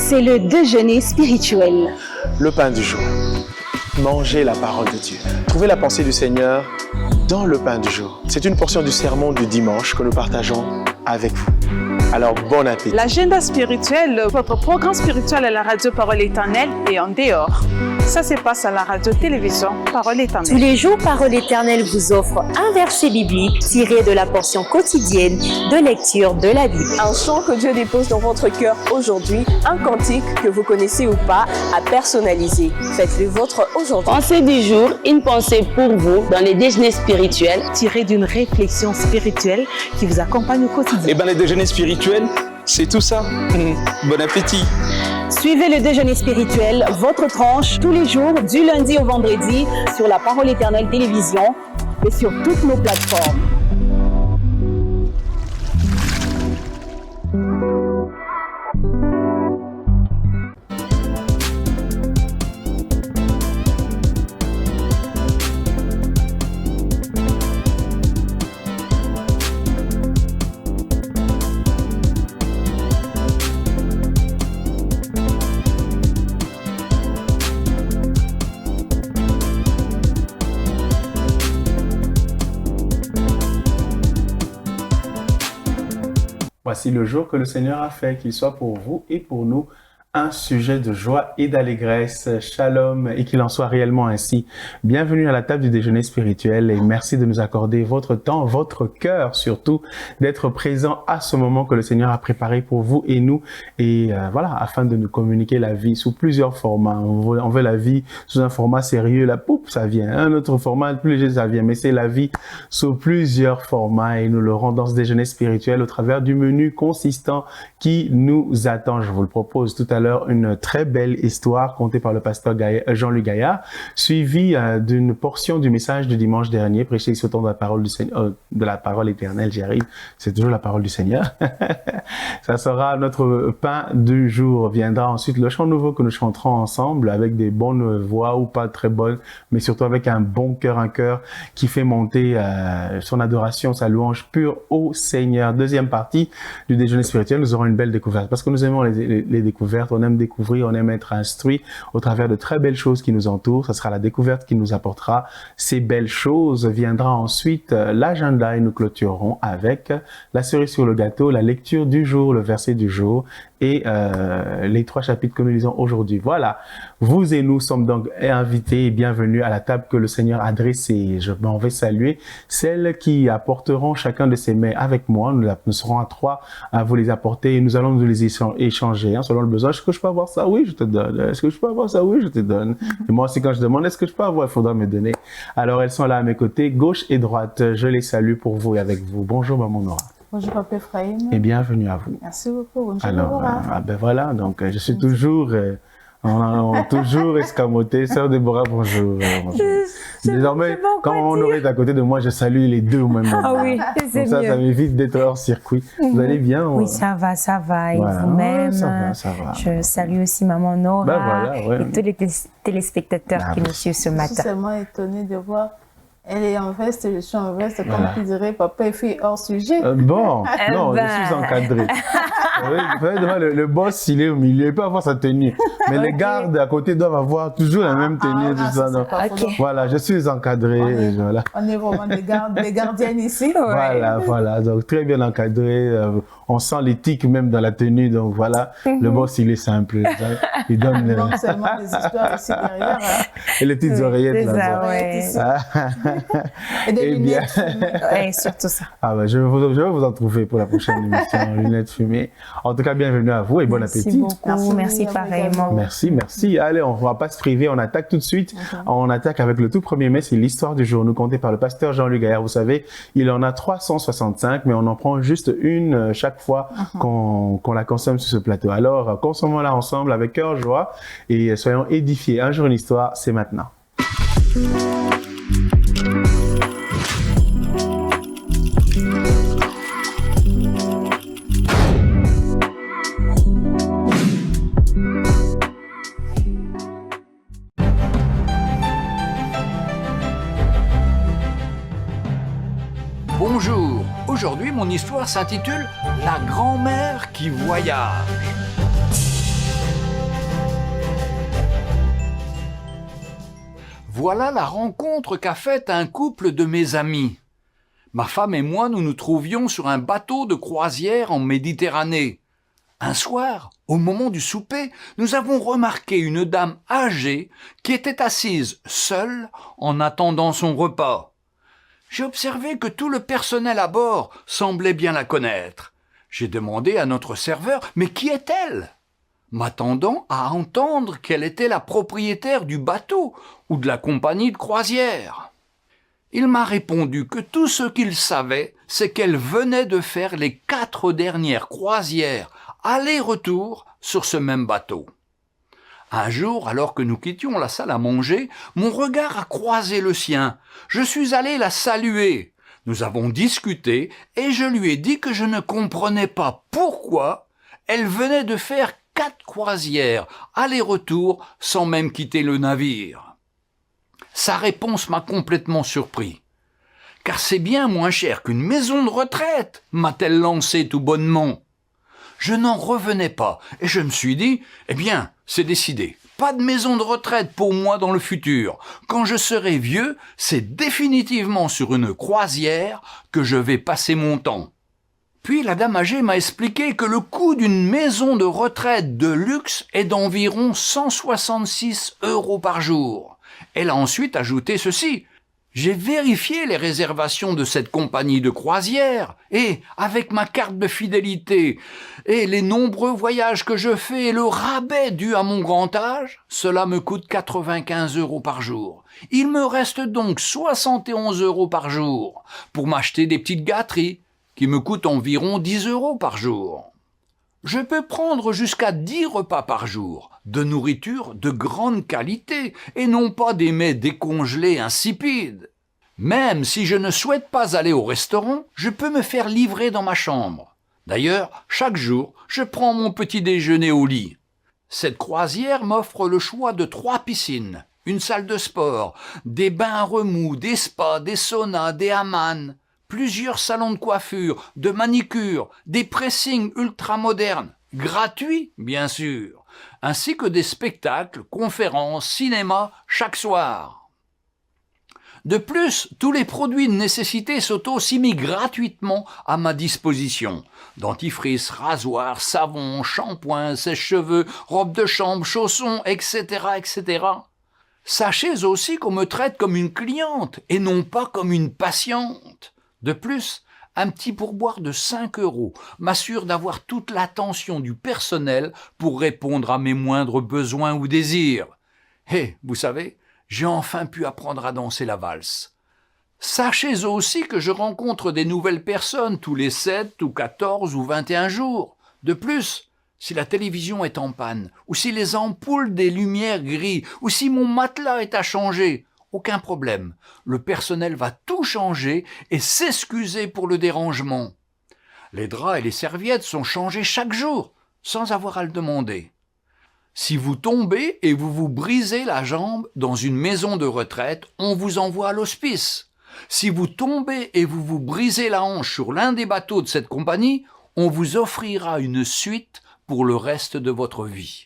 C'est le déjeuner spirituel. Le pain du jour. Mangez la parole de Dieu. Trouvez la pensée du Seigneur dans le pain du jour. C'est une portion du sermon du dimanche que nous partageons avec vous. Alors, bon appétit. L'agenda spirituel, votre programme spirituel à la radio Parole Éternelle et en dehors. Ça se passe à la radio-télévision Parole Éternelle. Tous les jours, Parole Éternelle vous offre un verset biblique tiré de la portion quotidienne de lecture de la Bible. Un chant que Dieu dépose dans votre cœur aujourd'hui, un cantique que vous connaissez ou pas, à personnaliser. Faites-le vôtre aujourd'hui. Pensée du jour, une pensée pour vous dans les déjeuners spirituels. Tiré d'une réflexion spirituelle qui vous accompagne au quotidien. Eh bien, les déjeuners spirituels, c'est tout ça. Bon appétit. Suivez le déjeuner spirituel, votre tranche, tous les jours, du lundi au vendredi, sur la Parole Éternelle Télévision et sur toutes nos plateformes. Voici le jour que le Seigneur a fait, qu'il soit pour vous et pour nous un sujet de joie et d'allégresse. Shalom, et qu'il en soit réellement ainsi. Bienvenue à la table du déjeuner spirituel et merci de nous accorder votre temps, votre cœur surtout, d'être présent à ce moment que le Seigneur a préparé pour vous et nous. Et voilà, afin de nous communiquer la vie sous plusieurs formats. On veut la vie sous un format sérieux, la poupe, ça vient. Un autre format plus léger, ça vient. Mais c'est la vie sous plusieurs formats et nous le rendons dans ce déjeuner spirituel au travers du menu consistant qui nous attend. Je vous le propose tout à l'heure, une très belle histoire contée par le pasteur Jean-Luc Gaillard, suivie d'une portion du message du dimanche dernier, prêché ici autour de la parole du Seigneur, de la parole éternelle, j'y arrive, c'est toujours la parole du Seigneur. Ça sera notre pain du jour. Viendra ensuite le chant nouveau que nous chanterons ensemble avec des bonnes voix ou pas très bonnes, mais surtout avec un bon cœur, un cœur qui fait monter son adoration, sa louange pure au Seigneur. Deuxième partie du déjeuner spirituel, nous aurons une belle découverte parce que nous aimons les découvertes, on aime découvrir, on aime être instruit au travers de très belles choses qui nous entourent. Ça sera la découverte qui nous apportera ces belles choses. Viendra ensuite l'agenda et nous clôturerons avec la cerise sur le gâteau, la lecture du jour, le verset du jour et les 3 chapitres que nous lisons aujourd'hui. Voilà, vous et nous sommes donc invités et bienvenus à la table que le Seigneur a dressée. Je m'en vais saluer celles qui apporteront chacun de ces mets avec moi. Nous serons à 3 à vous les apporter et nous allons nous les échanger selon le besoin. Est-ce que je peux avoir ça? Oui, je te donne. Est-ce que je peux avoir ça? Oui, je te donne. Et moi aussi, quand je demande, est-ce que je peux avoir? Il faudra me donner. Alors, elles sont là à mes côtés, gauche et droite. Je les salue pour vous et avec vous. Bonjour, Maman Nora. Bonjour, Papa Ephraim. Et bienvenue à vous. Merci beaucoup. Bonjour, alors, ben voilà, donc je suis toujours... on a toujours escamoté. Sœur Déborah, bonjour. Bonjour. Désormais, quand on est à côté de moi, je salue les deux au même moment. Ah oui, c'est mieux. Ça m'évite d'être hors circuit. Vous allez bien? Oui, ça va, ça va. Et voilà. vous-même, ça va. Je salue aussi Maman Nora voilà, et tous les téléspectateurs qui nous suivent ce matin. Je suis tellement étonnée de voir. Elle est en veste, je suis en veste, comme qui dirait papa et fille hors sujet. Non, je suis encadré. Le boss, il est au milieu, il peut avoir sa tenue. Mais les gardes à côté doivent avoir toujours la même tenue. Tout ça, voilà, je suis encadré. On est vraiment des gardiennes ici. Voilà, donc très bien encadré. On sent l'éthique même dans la tenue, donc voilà. Le boss, il est simple. Il donne non seulement des histoires ici derrière. Et les petites oreillettes là-bas. Et des lunettes. Oui, surtout ça. Ah ben, je vais vous en trouver pour la prochaine émission, lunettes fumées. En tout cas, bienvenue à vous et bon appétit. Merci beaucoup, merci pareillement. Merci. Allez, on ne va pas se priver, on attaque tout de suite. On attaque avec le tout premier mets, c'est l'histoire du jour, nous contée par le pasteur Jean-Luc Gaillard. Vous savez, il en a 365, mais on en prend juste une chaque fois qu'on la consomme sur ce plateau. Alors, consommons-la ensemble avec cœur, joie et soyons édifiés. Un jour une histoire, c'est maintenant. Bonjour, aujourd'hui mon histoire s'intitule « La grand-mère qui voyage ». Voilà la rencontre qu'a faite un couple de mes amis. Ma femme et moi, nous nous trouvions sur un bateau de croisière en Méditerranée. Un soir, au moment du souper, nous avons remarqué une dame âgée qui était assise seule en attendant son repas. J'ai observé que tout le personnel à bord semblait bien la connaître. J'ai demandé à notre serveur « Mais qui est-elle ?» m'attendant à entendre qu'elle était la propriétaire du bateau ou de la compagnie de croisière. Il m'a répondu que tout ce qu'il savait, c'est qu'elle venait de faire les 4 dernières croisières aller-retour sur ce même bateau. Un jour, alors que nous quittions la salle à manger, mon regard a croisé le sien. Je suis allé la saluer. Nous avons discuté et je lui ai dit que je ne comprenais pas pourquoi elle venait de faire 4 croisières aller-retour sans même quitter le navire. Sa réponse m'a complètement surpris. Car c'est bien moins cher qu'une maison de retraite, m'a-t-elle lancé tout bonnement. Je n'en revenais pas et je me suis dit, eh bien, c'est décidé. Pas de maison de retraite pour moi dans le futur. Quand je serai vieux, c'est définitivement sur une croisière que je vais passer mon temps. Puis la dame âgée m'a expliqué que le coût d'une maison de retraite de luxe est d'environ 166 € par jour. Elle a ensuite ajouté ceci. J'ai vérifié les réservations de cette compagnie de croisière et, avec ma carte de fidélité et les nombreux voyages que je fais et le rabais dû à mon grand âge, cela me coûte 95 € par jour. Il me reste donc 71 € par jour pour m'acheter des petites gâteries qui me coûtent environ 10 € par jour. Je peux prendre jusqu'à 10 repas par jour, de nourriture de grande qualité et non pas des mets décongelés insipides. Même si je ne souhaite pas aller au restaurant, je peux me faire livrer dans ma chambre. D'ailleurs, chaque jour, je prends mon petit déjeuner au lit. Cette croisière m'offre le choix de 3 piscines, une salle de sport, des bains à remous, des spas, des saunas, des hammams, plusieurs salons de coiffure, de manicure, des pressings ultramodernes, gratuits bien sûr, ainsi que des spectacles, conférences, cinéma chaque soir. De plus, tous les produits de nécessité sont aussi mis gratuitement à ma disposition. Dentifrice, rasoir, savon, shampoing, sèche-cheveux, robe de chambre, chaussons, etc., etc. Sachez aussi qu'on me traite comme une cliente et non pas comme une patiente. De plus, un petit pourboire de 5 € m'assure d'avoir toute l'attention du personnel pour répondre à mes moindres besoins ou désirs. Et, vous savez, j'ai enfin pu apprendre à danser la valse. Sachez aussi que je rencontre des nouvelles personnes tous les 7 ou 14 ou 21 jours. De plus, si la télévision est en panne, ou si les ampoules des lumières grillent, ou si mon matelas est à changer, aucun problème. Le personnel va tout changer et s'excuser pour le dérangement. Les draps et les serviettes sont changés chaque jour, sans avoir à le demander. Si vous tombez et vous vous brisez la jambe dans une maison de retraite, on vous envoie à l'hospice. Si vous tombez et vous vous brisez la hanche sur l'un des bateaux de cette compagnie, on vous offrira une suite pour le reste de votre vie.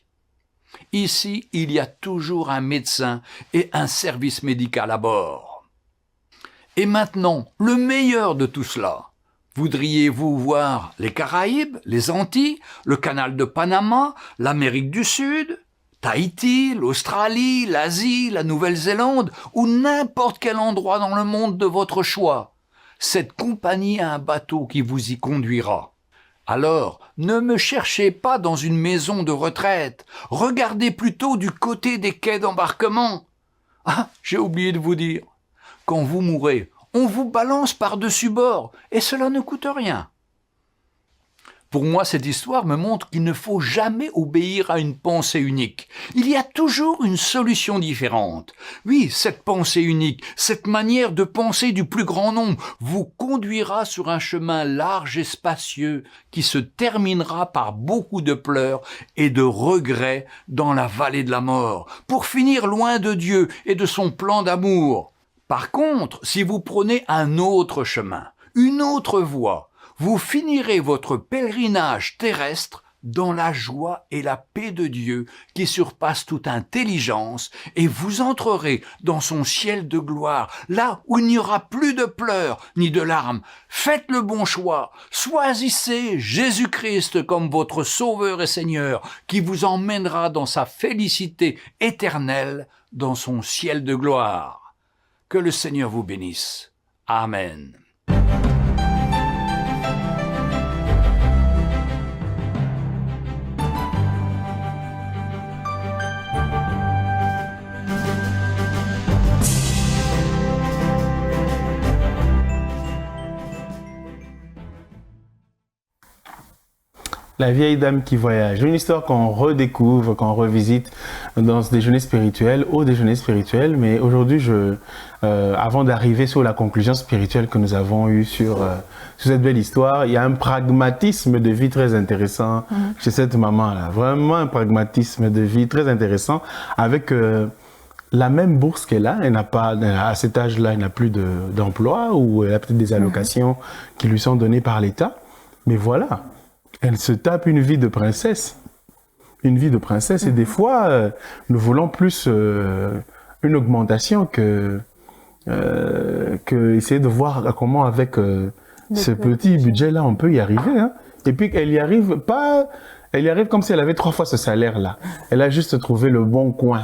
Ici, il y a toujours un médecin et un service médical à bord. Et maintenant, le meilleur de tout cela. Voudriez-vous voir les Caraïbes, les Antilles, le canal de Panama, l'Amérique du Sud, Tahiti, l'Australie, l'Asie, la Nouvelle-Zélande ou n'importe quel endroit dans le monde de votre choix? Cette compagnie a un bateau qui vous y conduira. Alors, ne me cherchez pas dans une maison de retraite. Regardez plutôt du côté des quais d'embarquement. Ah, j'ai oublié de vous dire. Quand vous mourrez, on vous balance par-dessus bord et cela ne coûte rien. Pour moi, cette histoire me montre qu'il ne faut jamais obéir à une pensée unique. Il y a toujours une solution différente. Oui, cette pensée unique, cette manière de penser du plus grand nombre vous conduira sur un chemin large et spacieux qui se terminera par beaucoup de pleurs et de regrets dans la vallée de la mort, pour finir loin de Dieu et de son plan d'amour. Par contre, si vous prenez un autre chemin, une autre voie, vous finirez votre pèlerinage terrestre dans la joie et la paix de Dieu qui surpasse toute intelligence, et vous entrerez dans son ciel de gloire, là où il n'y aura plus de pleurs ni de larmes. Faites le bon choix, choisissez Jésus-Christ comme votre Sauveur et Seigneur, qui vous emmènera dans sa félicité éternelle, dans son ciel de gloire. Que le Seigneur vous bénisse. Amen. La vieille dame qui voyage, une histoire qu'on redécouvre, qu'on revisite dans ce déjeuner spirituel, au déjeuner spirituel. Mais aujourd'hui, avant d'arriver sur la conclusion spirituelle que nous avons eue sur cette belle histoire, il y a un pragmatisme de vie très intéressant chez cette maman-là. Vraiment un pragmatisme de vie très intéressant avec la même bourse qu'elle a. Elle n'a pas, à cet âge-là, elle n'a plus d'emploi ou elle a peut-être des allocations qui lui sont données par l'État. Mais voilà. Elle se tape une vie de princesse. Une vie de princesse. Et des fois, nous voulons plus une augmentation que essayer de voir comment avec ce petit budget-là, on peut y arriver. Hein. Et puis, elle y arrive pas... Elle y arrive comme si elle avait 3 fois ce salaire-là. Elle a juste trouvé le bon coin.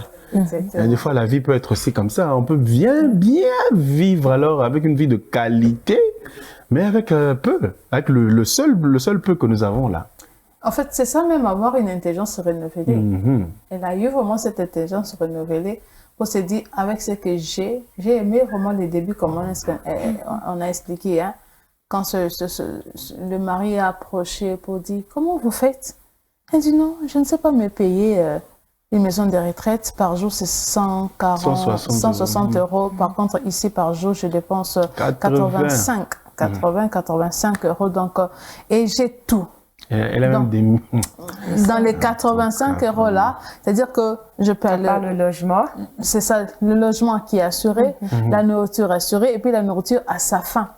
Et des fois, la vie peut être aussi comme ça. On peut bien vivre alors avec une vie de qualité, mais avec peu, avec le seul peu que nous avons là. En fait, c'est ça même, avoir une intelligence renouvelée. Elle a eu vraiment cette intelligence renouvelée pour se dire, avec ce que j'ai aimé vraiment le début, comme on a expliqué, hein, quand le mari a approché pour dire, comment vous faites? Elle dit, non, je ne sais pas me payer une maison de retraite. Par jour, c'est 160 euros. Par contre, ici, par jour, je dépense 85 euros. Donc, et j'ai tout. Elle a même des... Dans les 85 euros là, c'est-à-dire que je peux aller... Par le logement. C'est ça, le logement qui est assuré, la nourriture assurée, et puis la nourriture à sa faim.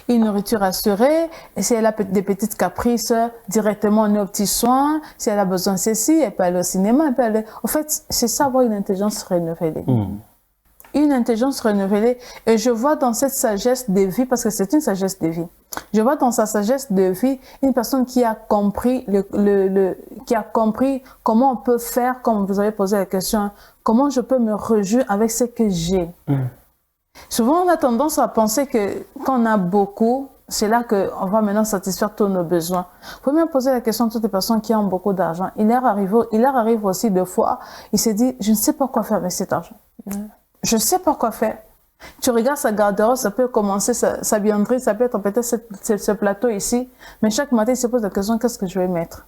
Une nourriture assurée, et si elle a des petites caprices, directement on est aux petits soins. Si elle a besoin de ceci, elle peut aller au cinéma, elle peut aller... En fait, c'est ça, avoir une intelligence renouvelée. Une intelligence renouvelée. Et je vois dans cette sagesse de vie, parce que c'est une sagesse de vie, je vois dans sa sagesse de vie une personne qui a compris, qui a compris comment on peut faire, comme vous avez posé la question, comment je peux me réjouir avec ce que j'ai. Souvent, on a tendance à penser que quand on a beaucoup, c'est là qu'on va maintenant satisfaire tous nos besoins. Vous pouvez même poser la question à toutes les personnes qui ont beaucoup d'argent. Il leur arrive aussi deux fois, il se dit, je ne sais pas quoi faire avec cet argent. Je ne sais pas quoi faire. Tu regardes sa garde-robe, ça peut commencer, sa bianderie, ça peut être peut-être ce plateau ici, mais chaque matin, il se pose la question, qu'est-ce que je vais mettre?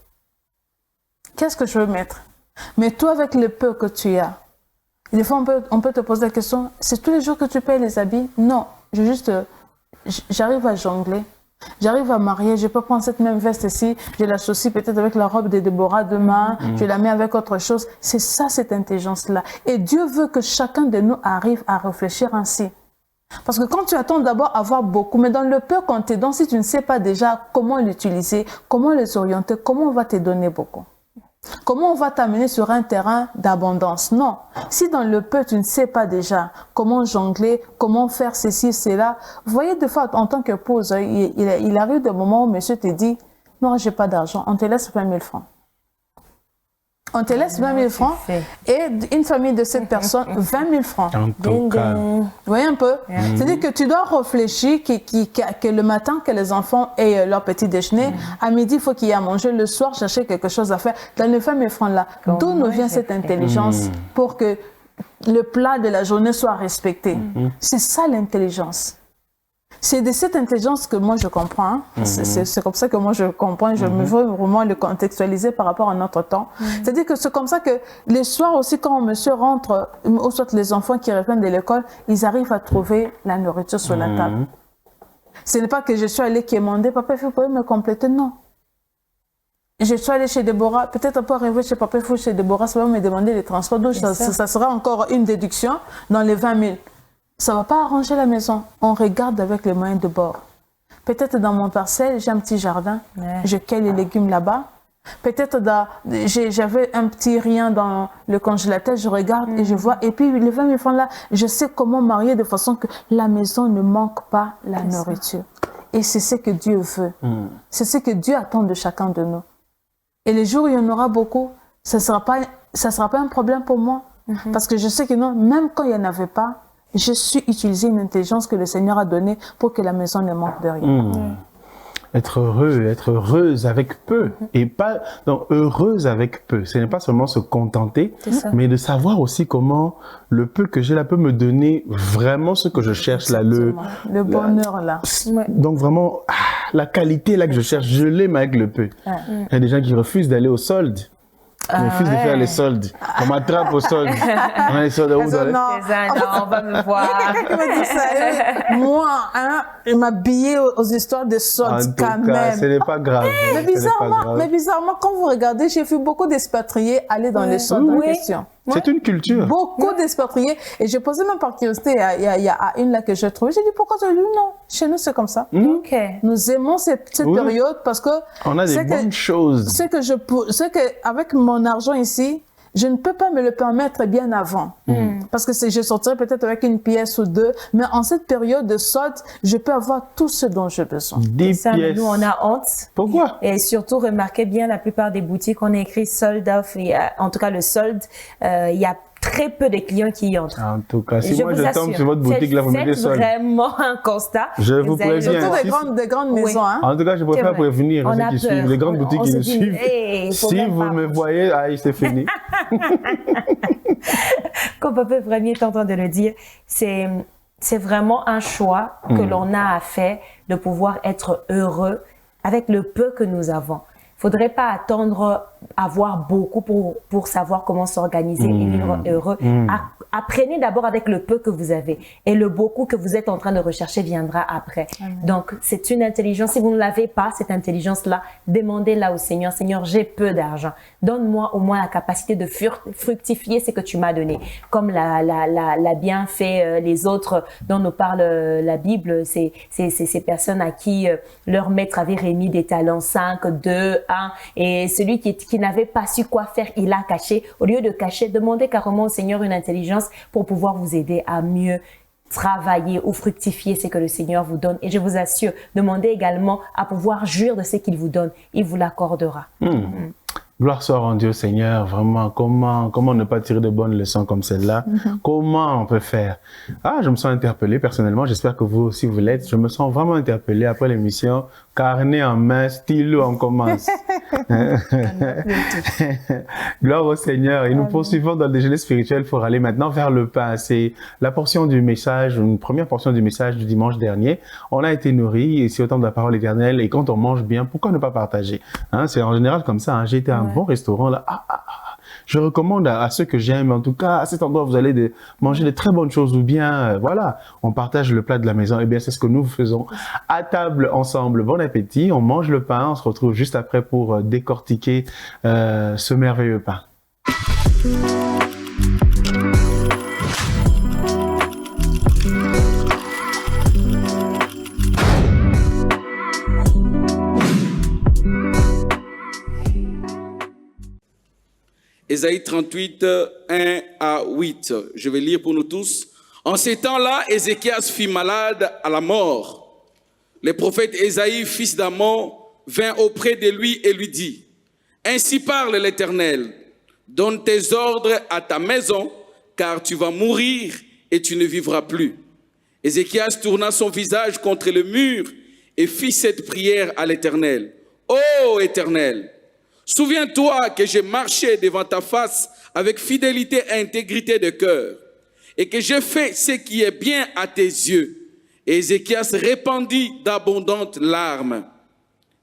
Qu'est-ce que je veux mettre? Mais toi, avec le peu que tu as, des fois, on peut te poser la question, c'est tous les jours que tu payes les habits? Non, j'arrive à jongler. J'arrive à marier, je peux prendre cette même veste ici, je l'associe peut-être avec la robe de Déborah demain, je la mets avec autre chose. C'est ça, cette intelligence-là. Et Dieu veut que chacun de nous arrive à réfléchir ainsi. Parce que quand tu attends d'abord avoir beaucoup, mais dans le peu qu'on te donne, si tu ne sais pas déjà comment l'utiliser, comment les orienter, comment on va te donner beaucoup? Comment on va t'amener sur un terrain d'abondance? Non. Si dans le peu, tu ne sais pas déjà comment jongler, comment faire ceci, cela. Vous voyez, des fois, en tant qu'épouse, il arrive des moments où monsieur te dit, non, j'ai pas d'argent, on te laisse 20 000 francs. On te laisse 20 000 francs et une famille de 7 personnes, 20 000 francs. Vous voyez un peu? C'est-à-dire que tu dois réfléchir que le matin, que les enfants aient leur petit déjeuner, à midi, il faut qu'il y ait à manger, le soir, chercher quelque chose à faire. Dans les 20 000 francs-là, d'où nous vient cette intelligence pour que le plat de la journée soit respecté? C'est ça l'intelligence. C'est de cette intelligence que moi je comprends. C'est comme ça que moi je comprends. Je me veux vraiment le contextualiser par rapport à notre temps. C'est-à-dire que c'est comme ça que les soirs aussi, quand monsieur rentre, ou soit les enfants qui reviennent de l'école, ils arrivent à trouver la nourriture sur la table. Ce n'est pas que je suis allée quémander, papa, vous pouvez me compléter? Non. Je suis allée chez Déborah, peut-être on peut arriver chez papa, chez Déborah, ça va me demander les transports. Donc ça sera encore une déduction dans les 20 000. Ça ne va pas arranger la maison. On regarde avec les moyens de bord. Peut-être dans mon parcelle, j'ai un petit jardin. Je cueille les légumes là-bas. Peut-être j'avais un petit rien dans le congélateur, je regarde et je vois. Et puis les 20 000 francs là, je sais comment marier de façon que la maison ne manque pas la nourriture. Et c'est ce que Dieu veut. C'est ce que Dieu attend de chacun de nous. Et les jours où il y en aura beaucoup, ça sera pas un problème pour moi. Parce que je sais que non, même quand il n'y en avait pas, je suis utilisé une intelligence que le Seigneur a donnée pour que la maison ne manque de rien. Être heureux, être heureuse avec peu. Et pas, non, heureuse avec peu. Ce n'est pas seulement se contenter, mais de savoir aussi comment le peu que j'ai là peut me donner vraiment ce que je cherche là. Le bonheur là. Donc vraiment, la qualité là que je cherche, je l'aime avec le peu. Il y a des gens qui refusent d'aller au solde. Ils refusent de faire les soldes. On m'attrape au solde. On a les soldes où non, on va me voir. Moi, il m'a habillé aux histoires de soldes quand même. Ce n'est pas grave. Mais bizarrement, quand vous regardez, j'ai vu beaucoup d'expatriés aller dans les soldes en question. C'est une culture. Beaucoup d'expatriés. Et j'ai posé même par curiosité, il y a une là que j'ai trouvée. J'ai dit, pourquoi tu as dit non? Chez nous, c'est comme ça. Nous aimons cette période parce que... On a des bonnes choses. C'est que avec mon argent ici, je ne peux pas me le permettre bien avant. Parce que je sortirai peut-être avec une pièce ou deux, mais en cette période de solde, je peux avoir tout ce dont j'ai besoin. Des pièces. Nous, on a honte. Pourquoi? Et surtout, remarquez bien, la plupart des boutiques, on a écrit sold off, et, en tout cas le solde, il y a très peu de clients qui y entrent. En tout cas, si moi je tombe sur votre boutique, là, vous mettez solde. C'est vraiment un constat. Je vous préviens. Surtout des grandes maisons. Hein? En tout cas, je préfère prévenir ceux qui suivent, les grandes boutiques qui nous suivent. Si vous me voyez, c'est fini. Comme Papa Premier est en train de le dire, c'est vraiment un choix que l'on a à faire de pouvoir être heureux avec le peu que nous avons. Faudrait pas attendre avoir beaucoup pour savoir comment s'organiser et vivre heureux. Apprenez d'abord avec le peu que vous avez et le beaucoup que vous êtes en train de rechercher viendra après. Donc, c'est une intelligence. Si vous ne l'avez pas, cette intelligence-là, demandez-la au Seigneur. Seigneur, j'ai peu d'argent. Donne-moi au moins la capacité de fructifier ce que tu m'as donné. Comme l'a bien fait les autres dont nous parle la Bible, c'est ces personnes à qui leur maître avait remis des talents 5, 2, 1 et celui qui n'avait pas su quoi faire, il a caché. Au lieu de cacher, demandez carrément au Seigneur une intelligence pour pouvoir vous aider à mieux travailler ou fructifier ce que le Seigneur vous donne. Et je vous assure, demandez également à pouvoir jouir de ce qu'il vous donne. Il vous l'accordera. Gloire soit rendue au Seigneur, vraiment, comment ne pas tirer de bonnes leçons comme celle-là? Comment on peut faire? Je me sens interpellé personnellement, j'espère que vous aussi vous l'êtes. Je me sens vraiment interpellé après l'émission, carnet en main, stylo, on commence. Gloire au Seigneur. Et nous poursuivons dans le déjeuner spirituel pour aller maintenant vers le pain. C'est la portion du message, une première portion du message du dimanche dernier. On a été nourris ici au temps de la parole éternelle et quand on mange bien, pourquoi ne pas partager? C'est en général comme ça. J'ai été à un bon restaurant là. Je recommande à ceux que j'aime, en tout cas, à cet endroit, vous allez manger de très bonnes choses ou bien, voilà, on partage le plat de la maison. Eh bien, c'est ce que nous faisons à table ensemble. Bon appétit, on mange le pain, on se retrouve juste après pour décortiquer ce merveilleux pain. Ésaïe 38, 1 à 8. Je vais lire pour nous tous. En ces temps-là, Ézéchias fut malade à la mort. Le prophète Ésaïe, fils d'Amon, vint auprès de lui et lui dit, « Ainsi parle l'Éternel, donne tes ordres à ta maison, car tu vas mourir et tu ne vivras plus. » Ézéchias tourna son visage contre le mur et fit cette prière à l'Éternel. « Ô Éternel, souviens-toi que j'ai marché devant ta face avec fidélité et intégrité de cœur, et que j'ai fait ce qui est bien à tes yeux. » Et Ézéchias répandit d'abondantes larmes.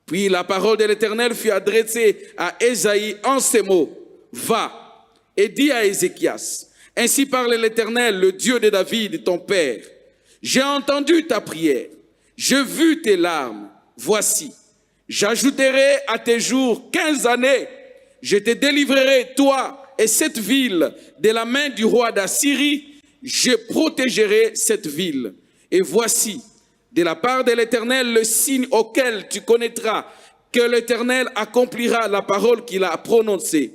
Puis la parole de l'Éternel fut adressée à Ésaïe en ces mots. « Va et dis à Ézéchias, ainsi parle l'Éternel, le Dieu de David, ton père. J'ai entendu ta prière, j'ai vu tes larmes. Voici, j'ajouterai à tes jours 15 années. Je te délivrerai, toi et cette ville, de la main du roi d'Assyrie. Je protégerai cette ville. Et voici, de la part de l'Éternel, le signe auquel tu connaîtras que l'Éternel accomplira la parole qu'il a prononcée.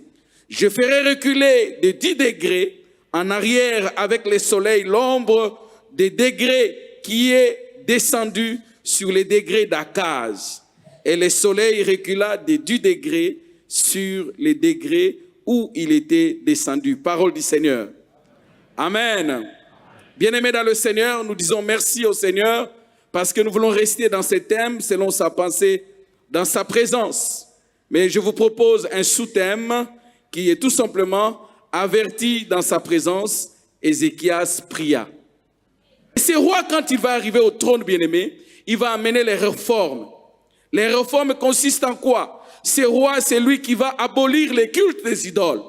Je ferai reculer de 10 degrés en arrière avec le soleil l'ombre des degrés qui est descendu sur les degrés d'Akaz. Et le soleil recula de 10 degrés sur les degrés où il était descendu. Parole du Seigneur. Amen. Bien-aimés dans le Seigneur, nous disons merci au Seigneur parce que nous voulons rester dans ce thème selon sa pensée, dans sa présence. Mais je vous propose un sous-thème qui est tout simplement averti dans sa présence. Ézéchias pria. Ce roi, quand il va arriver au trône, bien-aimé, il va amener les réformes. Les réformes consistent en quoi? Ce roi, c'est lui qui va abolir les cultes des idoles.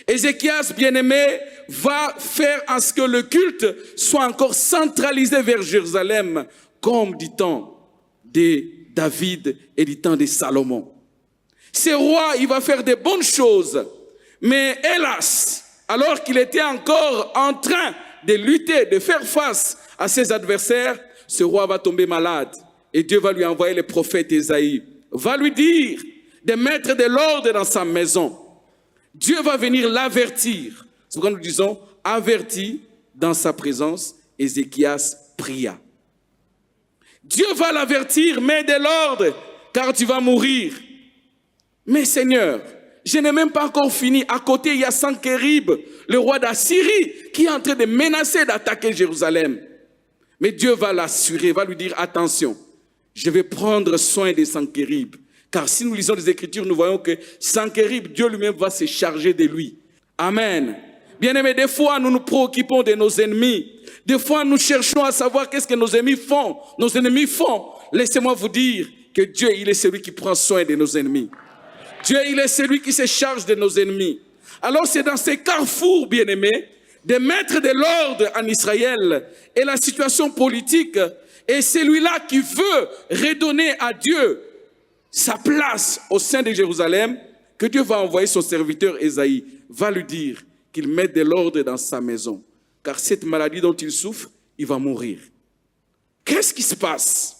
Ézéchias, bien-aimé, va faire en ce que le culte soit encore centralisé vers Jérusalem, comme du temps de David et du temps de Salomon. Ce roi, il va faire des bonnes choses, mais hélas, alors qu'il était encore en train de lutter, de faire face à ses adversaires, ce roi va tomber malade et Dieu va lui envoyer le prophète Ésaïe, va lui dire de mettre de l'ordre dans sa maison. Dieu va venir l'avertir. C'est pourquoi nous disons, averti dans sa présence, Ézéchias pria. Dieu va l'avertir, mets de l'ordre, car tu vas mourir. Mais Seigneur, je n'ai même pas encore fini. À côté, il y a Sankérib, le roi d'Assyrie, qui est en train de menacer d'attaquer Jérusalem. Mais Dieu va l'assurer, va lui dire, attention, je vais prendre soin de Sankérib. Car si nous lisons les Écritures, nous voyons que Sankérib, Dieu lui-même va se charger de lui. Amen. Bien-aimés, des fois, nous nous préoccupons de nos ennemis. Des fois, nous cherchons à savoir qu'est-ce que nos ennemis font. Nos ennemis font. Laissez-moi vous dire que Dieu, il est celui qui prend soin de nos ennemis. Dieu, il est celui qui se charge de nos ennemis. Alors, c'est dans ces carrefours, bien-aimés, de mettre de l'ordre en Israël et la situation politique, et celui-là qui veut redonner à Dieu sa place au sein de Jérusalem, que Dieu va envoyer son serviteur Ésaïe, va lui dire qu'il mette de l'ordre dans sa maison. Car cette maladie dont il souffre, il va mourir. Qu'est-ce qui se passe?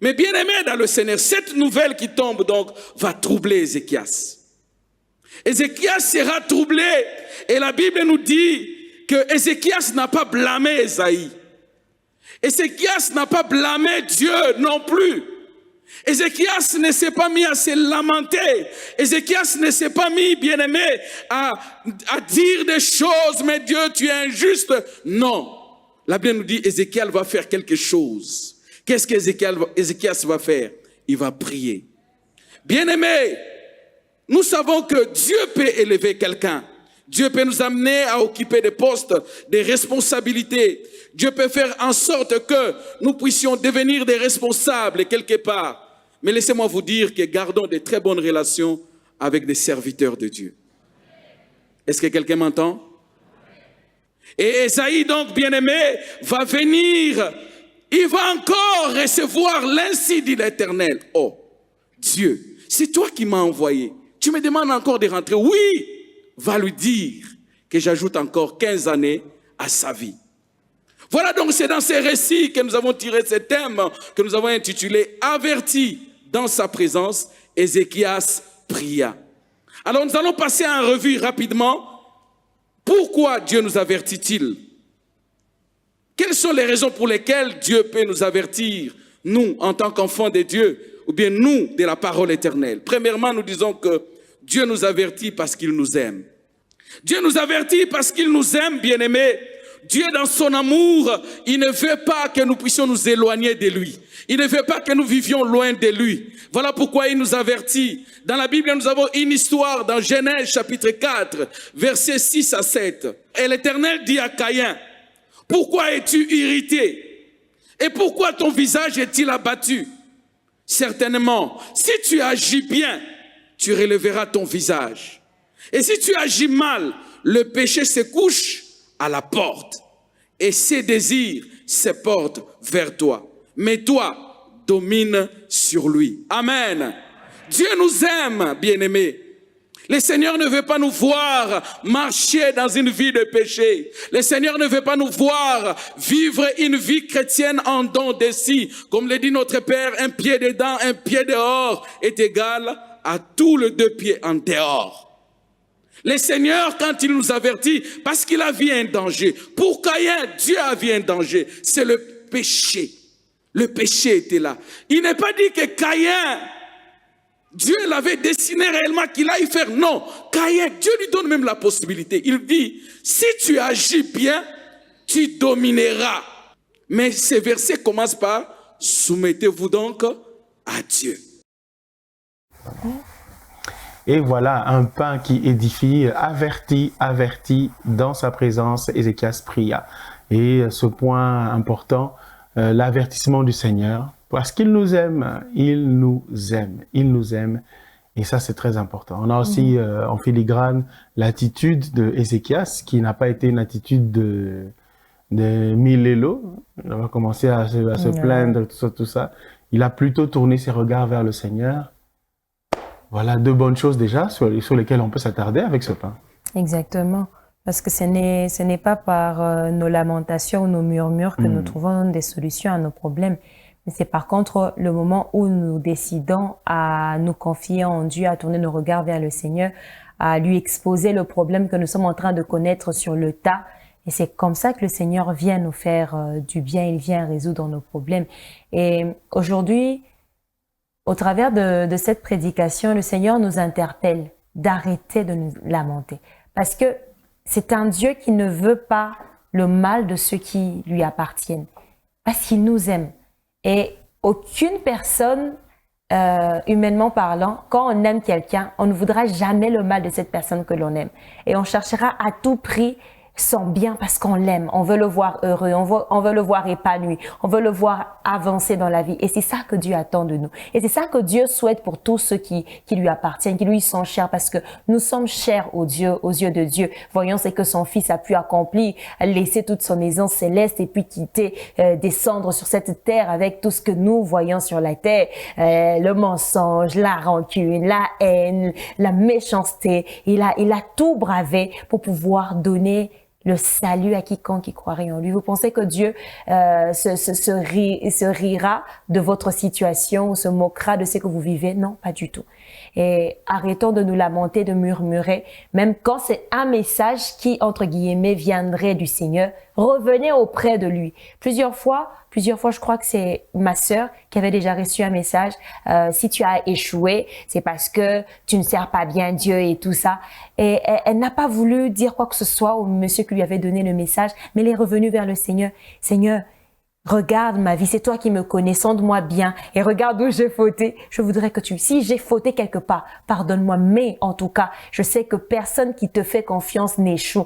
Mais bien aimé dans le Seigneur, cette nouvelle qui tombe donc va troubler Ézéchias. Ézéchias sera troublé et la Bible nous dit que Ézéchias n'a pas blâmé Ésaïe. Ézéchias n'a pas blâmé Dieu non plus. Ézéchias ne s'est pas mis à se lamenter. Ézéchias ne s'est pas mis, bien-aimé, à dire des choses, mais Dieu, tu es injuste. Non. La Bible nous dit, Ézéchias va faire quelque chose. Qu'est-ce qu'Ézéchias va faire? Il va prier. Bien-aimé, nous savons que Dieu peut élever quelqu'un. Dieu peut nous amener à occuper des postes, des responsabilités. Dieu peut faire en sorte que nous puissions devenir des responsables quelque part. Mais laissez-moi vous dire que gardons de très bonnes relations avec des serviteurs de Dieu. Est-ce que quelqu'un m'entend? Et Ésaïe, donc, bien-aimé, va venir. Il va encore recevoir l'ainsi dit l'Éternel. Oh, Dieu, c'est toi qui m'as envoyé. Tu me demandes encore de rentrer. Oui, va lui dire que j'ajoute encore 15 années à sa vie. Voilà donc, c'est dans ces récits que nous avons tiré ce thème que nous avons intitulé « Averti dans sa présence, Ézéchias pria ». Alors nous allons passer en revue rapidement. Pourquoi Dieu nous avertit-il? Quelles sont les raisons pour lesquelles Dieu peut nous avertir, nous, en tant qu'enfants de Dieu, ou bien nous, de la parole éternelle? Premièrement, nous disons que Dieu nous avertit parce qu'il nous aime. Dieu nous avertit parce qu'il nous aime, bien-aimés. Dieu, dans son amour, il ne veut pas que nous puissions nous éloigner de lui. Il ne veut pas que nous vivions loin de lui. Voilà pourquoi il nous avertit. Dans la Bible, nous avons une histoire dans Genèse chapitre 4, versets 6 à 7. Et l'Éternel dit à Caïn, « Pourquoi es-tu irrité? Et pourquoi ton visage est-il abattu? Certainement, si tu agis bien, tu relèveras ton visage. Et si tu agis mal, le péché se couche à la porte, et ses désirs se portent vers toi. Mais toi, domine sur lui. » Amen. Dieu nous aime, bien-aimés. Le Seigneur ne veut pas nous voir marcher dans une vie de péché. Le Seigneur ne veut pas nous voir vivre une vie chrétienne en dents de scie. Comme le dit notre Père, un pied dedans, un pied dehors est égal à tous les deux pieds en dehors. Le Seigneur, quand il nous avertit, parce qu'il a vu un danger, pour Caïn, Dieu a vu un danger, c'est le péché. Le péché était là. Il n'est pas dit que Caïn, Dieu l'avait destiné réellement qu'il aille faire. Non, Caïn, Dieu lui donne même la possibilité. Il dit, si tu agis bien, tu domineras. Mais ces versets commencent par, soumettez-vous donc à Dieu. Et voilà un pain qui édifie, averti dans sa présence. Ézéchias pria. Et ce point important, l'avertissement du Seigneur, parce qu'il nous aime, il nous aime, il nous aime. Et ça, c'est très important. On a aussi en filigrane l'attitude de Ézéchias, qui n'a pas été une attitude de Milélo. On va commencer à se plaindre, tout ça. Il a plutôt tourné ses regards vers le Seigneur. Voilà deux bonnes choses déjà sur lesquelles on peut s'attarder avec ce pain. Exactement. Parce que ce n'est pas par nos lamentations ou nos murmures que nous trouvons des solutions à nos problèmes. Mais c'est par contre le moment où nous décidons à nous confier en Dieu, à tourner nos regards vers le Seigneur, à lui exposer le problème que nous sommes en train de connaître sur le tas. Et c'est comme ça que le Seigneur vient nous faire du bien, il vient résoudre nos problèmes. Et aujourd'hui, au travers de cette prédication, le Seigneur nous interpelle d'arrêter de nous lamenter. Parce que c'est un Dieu qui ne veut pas le mal de ceux qui lui appartiennent. Parce qu'il nous aime. Et aucune personne, humainement parlant, quand on aime quelqu'un, on ne voudra jamais le mal de cette personne que l'on aime. Et on cherchera à tout prix son bien parce qu'on l'aime, on veut le voir heureux, on veut le voir épanoui, on veut le voir avancer dans la vie. Et c'est ça que Dieu attend de nous. Et c'est ça que Dieu souhaite pour tous ceux qui lui appartiennent, qui lui sont chers, parce que nous sommes chers aux yeux de Dieu. Voyons ce que son Fils a pu accomplir, laisser toute son aisance céleste et puis quitter, descendre sur cette terre avec tout ce que nous voyons sur la terre, le mensonge, la rancune, la haine, la méchanceté. Il a tout bravé pour pouvoir donner le salut à quiconque qui croirait en lui. Vous pensez que Dieu se rira de votre situation ou se moquera de ce que vous vivez? Non, pas du tout. Et arrêtons de nous lamenter, de murmurer, même quand c'est un message qui, entre guillemets, viendrait du Seigneur. Revenez auprès de lui. Plusieurs fois, je crois que c'est ma sœur qui avait déjà reçu un message. Si tu as échoué, c'est parce que tu ne sers pas bien Dieu et tout ça. Et elle n'a pas voulu dire quoi que ce soit au monsieur qui lui avait donné le message, mais elle est revenue vers le Seigneur. Seigneur, regarde ma vie, c'est toi qui me connais, sonde-moi bien et regarde où j'ai fauté. Je voudrais que si j'ai fauté quelque part, pardonne-moi. Mais en tout cas, je sais que personne qui te fait confiance n'échoue.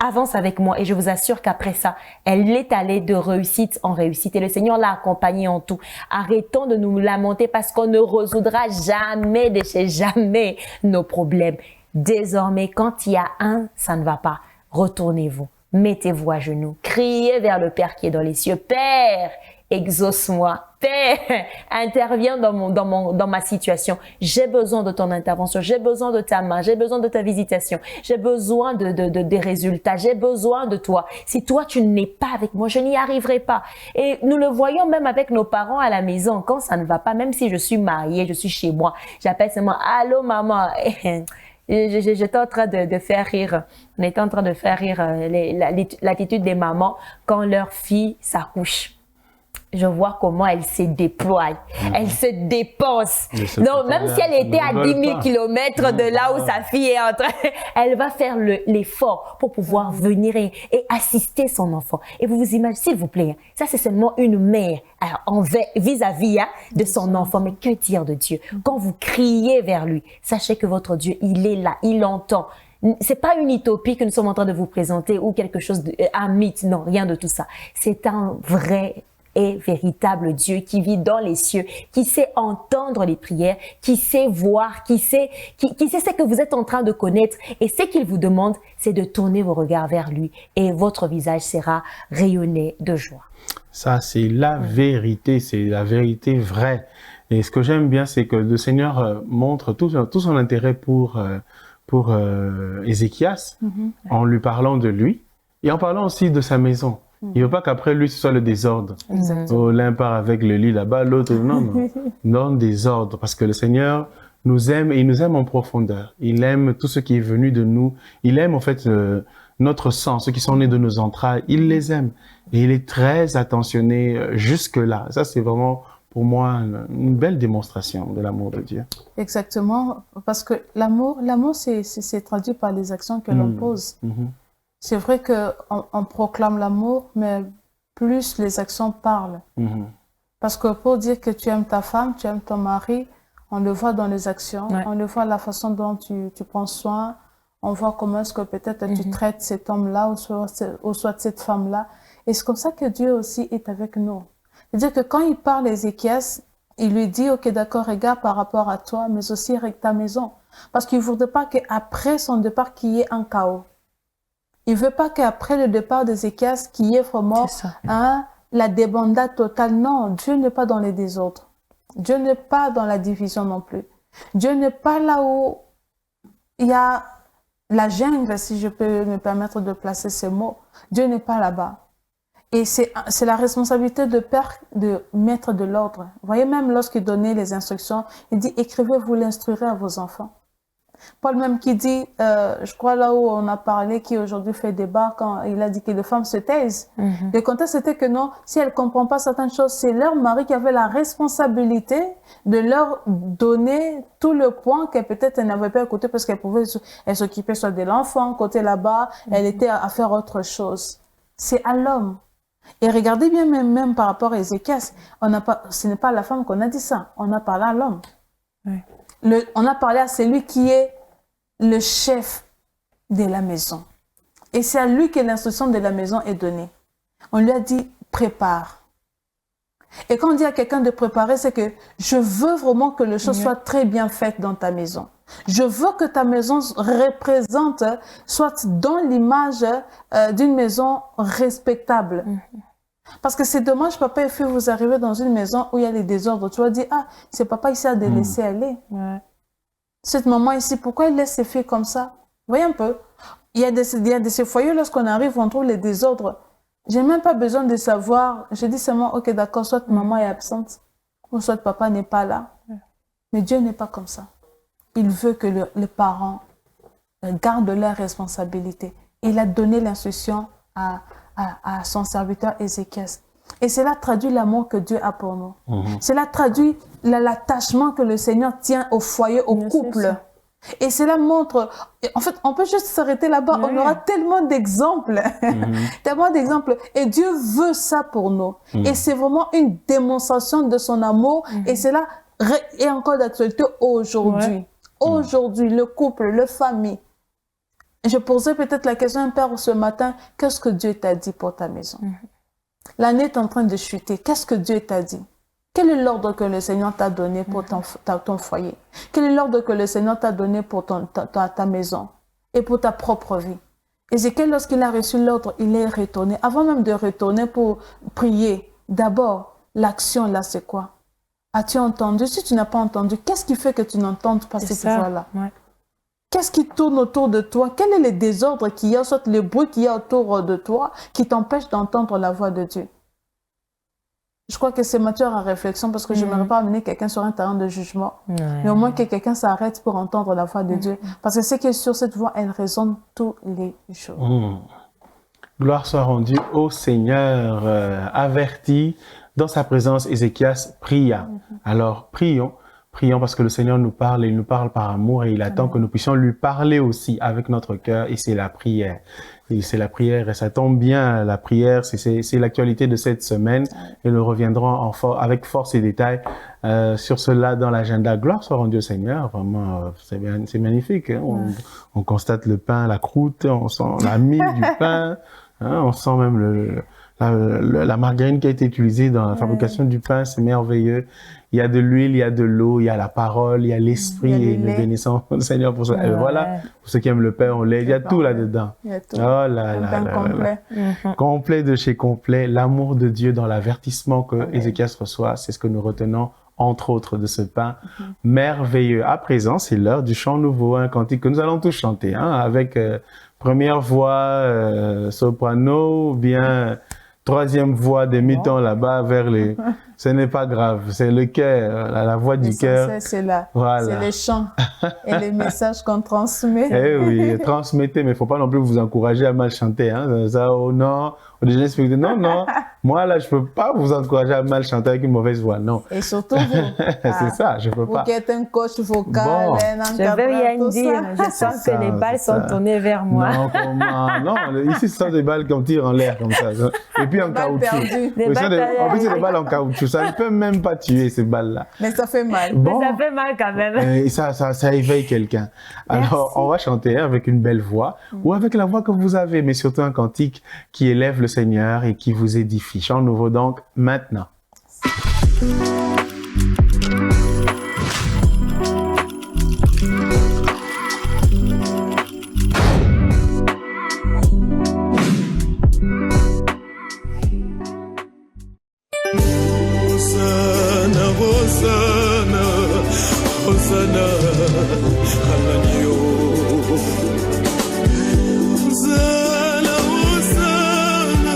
Avance avec moi et je vous assure qu'après ça, elle est allée de réussite en réussite et le Seigneur l'a accompagnée en tout. Arrêtons de nous lamenter parce qu'on ne résoudra jamais de chez jamais nos problèmes. Désormais, quand il y a un, ça ne va pas. Retournez-vous, mettez-vous à genoux, criez vers le Père qui est dans les cieux. Père, exauce-moi. Père, interviens dans ma situation. J'ai besoin de ton intervention. J'ai besoin de ta main. J'ai besoin de ta visitation. J'ai besoin des résultats. J'ai besoin de toi. Si toi, tu n'es pas avec moi, je n'y arriverai pas. Et nous le voyons même avec nos parents à la maison. Quand ça ne va pas, même si je suis mariée, je suis chez moi, j'appelle seulement « Allô, maman ». J'étais en train de faire rire. On était en train de faire rire l'attitude des mamans quand leur fille s'accouche. Je vois comment elle se déploie, elle se dépense. Non, même si elle était à 10 000 kilomètres de là où sa fille est en train, elle va faire l'effort pour pouvoir venir et assister son enfant. Et vous vous imaginez, s'il vous plaît, ça c'est seulement une mère vis-à-vis de son enfant. Mais que dire de Dieu? Quand vous criez vers lui, sachez que votre Dieu, il est là, il entend. C'est pas une utopie que nous sommes en train de vous présenter ou quelque chose un mythe. Non, rien de tout ça. C'est un vrai et véritable Dieu qui vit dans les cieux, qui sait entendre les prières, qui sait voir, qui sait ce que vous êtes en train de connaître. Et ce qu'il vous demande, c'est de tourner vos regards vers lui et votre visage sera rayonné de joie. Ça, c'est la vérité, c'est la vérité vraie. Et ce que j'aime bien, c'est que le Seigneur montre tout son intérêt pour pour Ézéchias, en lui parlant de lui et en parlant aussi de sa maison. Il ne veut pas qu'après lui, ce soit le désordre. Oh, l'un part avec le lit là-bas, l'autre, non. Non, désordre, parce que le Seigneur nous aime et il nous aime en profondeur. Il aime tout ce qui est venu de nous. Il aime en fait notre sang, ceux qui sont nés de nos entrailles. Il les aime. Et il est très attentionné jusque-là. Ça, c'est vraiment pour moi une belle démonstration de l'amour de Dieu. Exactement, parce que l'amour, c'est traduit par les actions que l'on pose. C'est vrai qu'on proclame l'amour, mais plus les actions parlent. Parce que pour dire que tu aimes ta femme, tu aimes ton mari, on le voit dans les actions, on le voit la façon dont tu prends soin, on voit comment est-ce que peut-être tu traites cet homme-là ou soit cette femme-là. Et c'est comme ça que Dieu aussi est avec nous. C'est-à-dire que quand il parle à Ézéchias, il lui dit, ok, d'accord, regarde par rapport à toi, mais aussi avec ta maison. Parce qu'il ne voudrait pas qu'après son départ, qu'il y ait un chaos. Il ne veut pas qu'après le départ d'Ézéchias, qu'il y ait vraiment la débandade totale. Non, Dieu n'est pas dans les désordres. Dieu n'est pas dans la division non plus. Dieu n'est pas là où il y a la jungle, si je peux me permettre de placer ces mots. Dieu n'est pas là-bas. Et c'est la responsabilité de père de mettre de l'ordre. Vous voyez, même lorsqu'il donnait les instructions, il dit, écrivez, vous l'instruirez à vos enfants. Paul même qui dit, je crois là où on a parlé, qui aujourd'hui fait débat, quand il a dit que les femmes se taisent. Le contexte c'était que non, si elles ne comprennent pas certaines choses, c'est leur mari qui avait la responsabilité de leur donner tout le point qu'elle peut-être n'avait pas écouté parce qu'elle pouvait, elle s'occupait soit de l'enfant, côté là-bas, elle était à faire autre chose. C'est à l'homme. Et regardez bien, même par rapport à Ézéchias, ce n'est pas à la femme qu'on a dit ça, on a parlé à l'homme. On a parlé à celui qui est le chef de la maison. Et c'est à lui que l'instruction de la maison est donnée. On lui a dit, prépare. Et quand on dit à quelqu'un de préparer, c'est que je veux vraiment que les choses soient très bien faites dans ta maison. Je veux que ta maison représente, soit dans l'image d'une maison respectable. Parce que c'est dommage, papa et fille, vous arrivez dans une maison où il y a les désordres. Tu vas dire, ah, c'est papa ici à laisser aller. Cette maman ici, pourquoi elle laisse ses filles comme ça? Voyez un peu. Il y a de ces foyers, lorsqu'on arrive, on trouve les désordres. J'ai même pas besoin de savoir. Je dis seulement, ok, d'accord, soit maman est absente, ou soit papa n'est pas là. Mais Dieu n'est pas comme ça. Il veut que les parents gardent leurs responsabilités. Il a donné l'instruction à son serviteur Ézéchias. Et cela traduit l'amour que Dieu a pour nous. Cela traduit l'attachement que le Seigneur tient au foyer, au couple. Et cela montre, en fait, on peut juste s'arrêter là-bas, on aura tellement d'exemples, tellement d'exemples. Et Dieu veut ça pour nous. Et c'est vraiment une démonstration de son amour. Et cela est encore d'actualité aujourd'hui. Aujourd'hui, le couple, la famille. Je posais peut-être la question à un père ce matin, qu'est-ce que Dieu t'a dit pour ta maison? L'année est en train de chuter, qu'est-ce que Dieu t'a dit? Quel est l'ordre que le Seigneur t'a donné pour ton foyer? Quel est l'ordre que le Seigneur t'a donné pour ta maison et pour ta propre vie? Ézéchiel, lorsqu'il a reçu l'ordre, il est retourné. Avant même de retourner pour prier, d'abord, l'action là, c'est quoi? As-tu entendu? Si tu n'as pas entendu, qu'est-ce qui fait que tu n'entendes pas cette voix-là? Qu'est-ce qui tourne autour de toi? Quel est le désordre qu'il y a, soit le bruit qu'il y a autour de toi qui t'empêche d'entendre la voix de Dieu? Je crois que c'est mature à réflexion parce que je n'aimerais pas amener quelqu'un sur un terrain de jugement. Mais au moins que quelqu'un s'arrête pour entendre la voix de Dieu. Parce que c'est que sur cette voix, elle résonne tous les jours. Gloire soit rendue au Seigneur. Averti dans sa présence, Ézéchias pria. Alors prions. Prions parce que le Seigneur nous parle et il nous parle par amour et il attend que nous puissions lui parler aussi avec notre cœur et c'est la prière. Et c'est la prière et ça tombe bien, la prière, c'est l'actualité de cette semaine et nous reviendrons avec force et détail sur cela dans l'agenda. Gloire soit rendue au Seigneur, vraiment, c'est magnifique. Hein? On constate le pain, la croûte, on sent la mie du pain, hein? On sent même la margarine qui a été utilisée dans la fabrication du pain, c'est merveilleux. Il y a de l'huile, il y a de l'eau, il y a la parole, il y a l'esprit et nous bénissons le Seigneur pour ça. Et voilà, pour ceux qui aiment le pain au lait, il y a tout là-dedans. Il y a tout. Oh là là complet. Complet de chez complet. L'amour de Dieu dans l'avertissement que Ézéchias reçoit, c'est ce que nous retenons entre autres de ce pain merveilleux. À présent, c'est l'heure du chant nouveau, un cantique que nous allons tous chanter, avec première voix, soprano, ou bien troisième voix des mi-temps là-bas vers les... Ce n'est pas grave, c'est le cœur, la voix du cœur. C'est là, voilà. C'est les chants et les messages qu'on transmet. Eh oui, transmettez, mais il ne faut pas non plus vous encourager à mal chanter. Ça, oh non, au déjeuner spirituel, non. Moi, là, je ne peux pas vous encourager à mal chanter avec une mauvaise voix, non. Et surtout vous. C'est ça, je ne peux pas. Vous qui êtes un coach vocal, un je ne veux rien dire. Je sens que les balles sont tournées vers moi. Non, comment? Non, ici, ce sont des balles qu'on tire en l'air comme ça. Et puis en caoutchouc. En plus, c'est des balles en caoutchouc. Ça ne peut même pas tuer ces balles-là. Mais ça fait mal. Bon, mais ça fait mal quand même. Et ça éveille quelqu'un. Alors, on va chanter avec une belle voix ou avec la voix que vous avez, mais surtout un cantique qui élève le Seigneur et qui vous édifie. Chant nouveau donc maintenant. Hosanna, Alanio. Hosanna, Hosanna,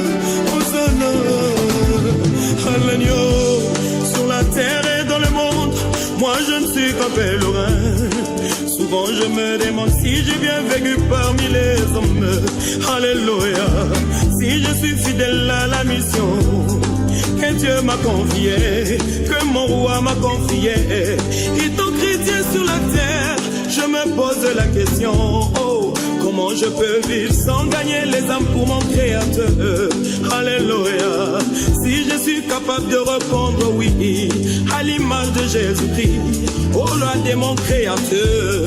Hosanna, Alanio. Sur la terre et dans le monde, moi je ne suis qu'un pèlerin. Souvent je me demande si j'ai bien vécu parmi les hommes. Alléluia. Si je suis fidèle à la mission que Dieu m'a confié, que mon roi m'a confié. Étant chrétien sur la terre, je me pose la question, oh, comment je peux vivre sans gagner les âmes pour mon créateur? Alléluia. Si je suis capable de répondre oui à l'image de Jésus-Christ, au loi de mon créateur.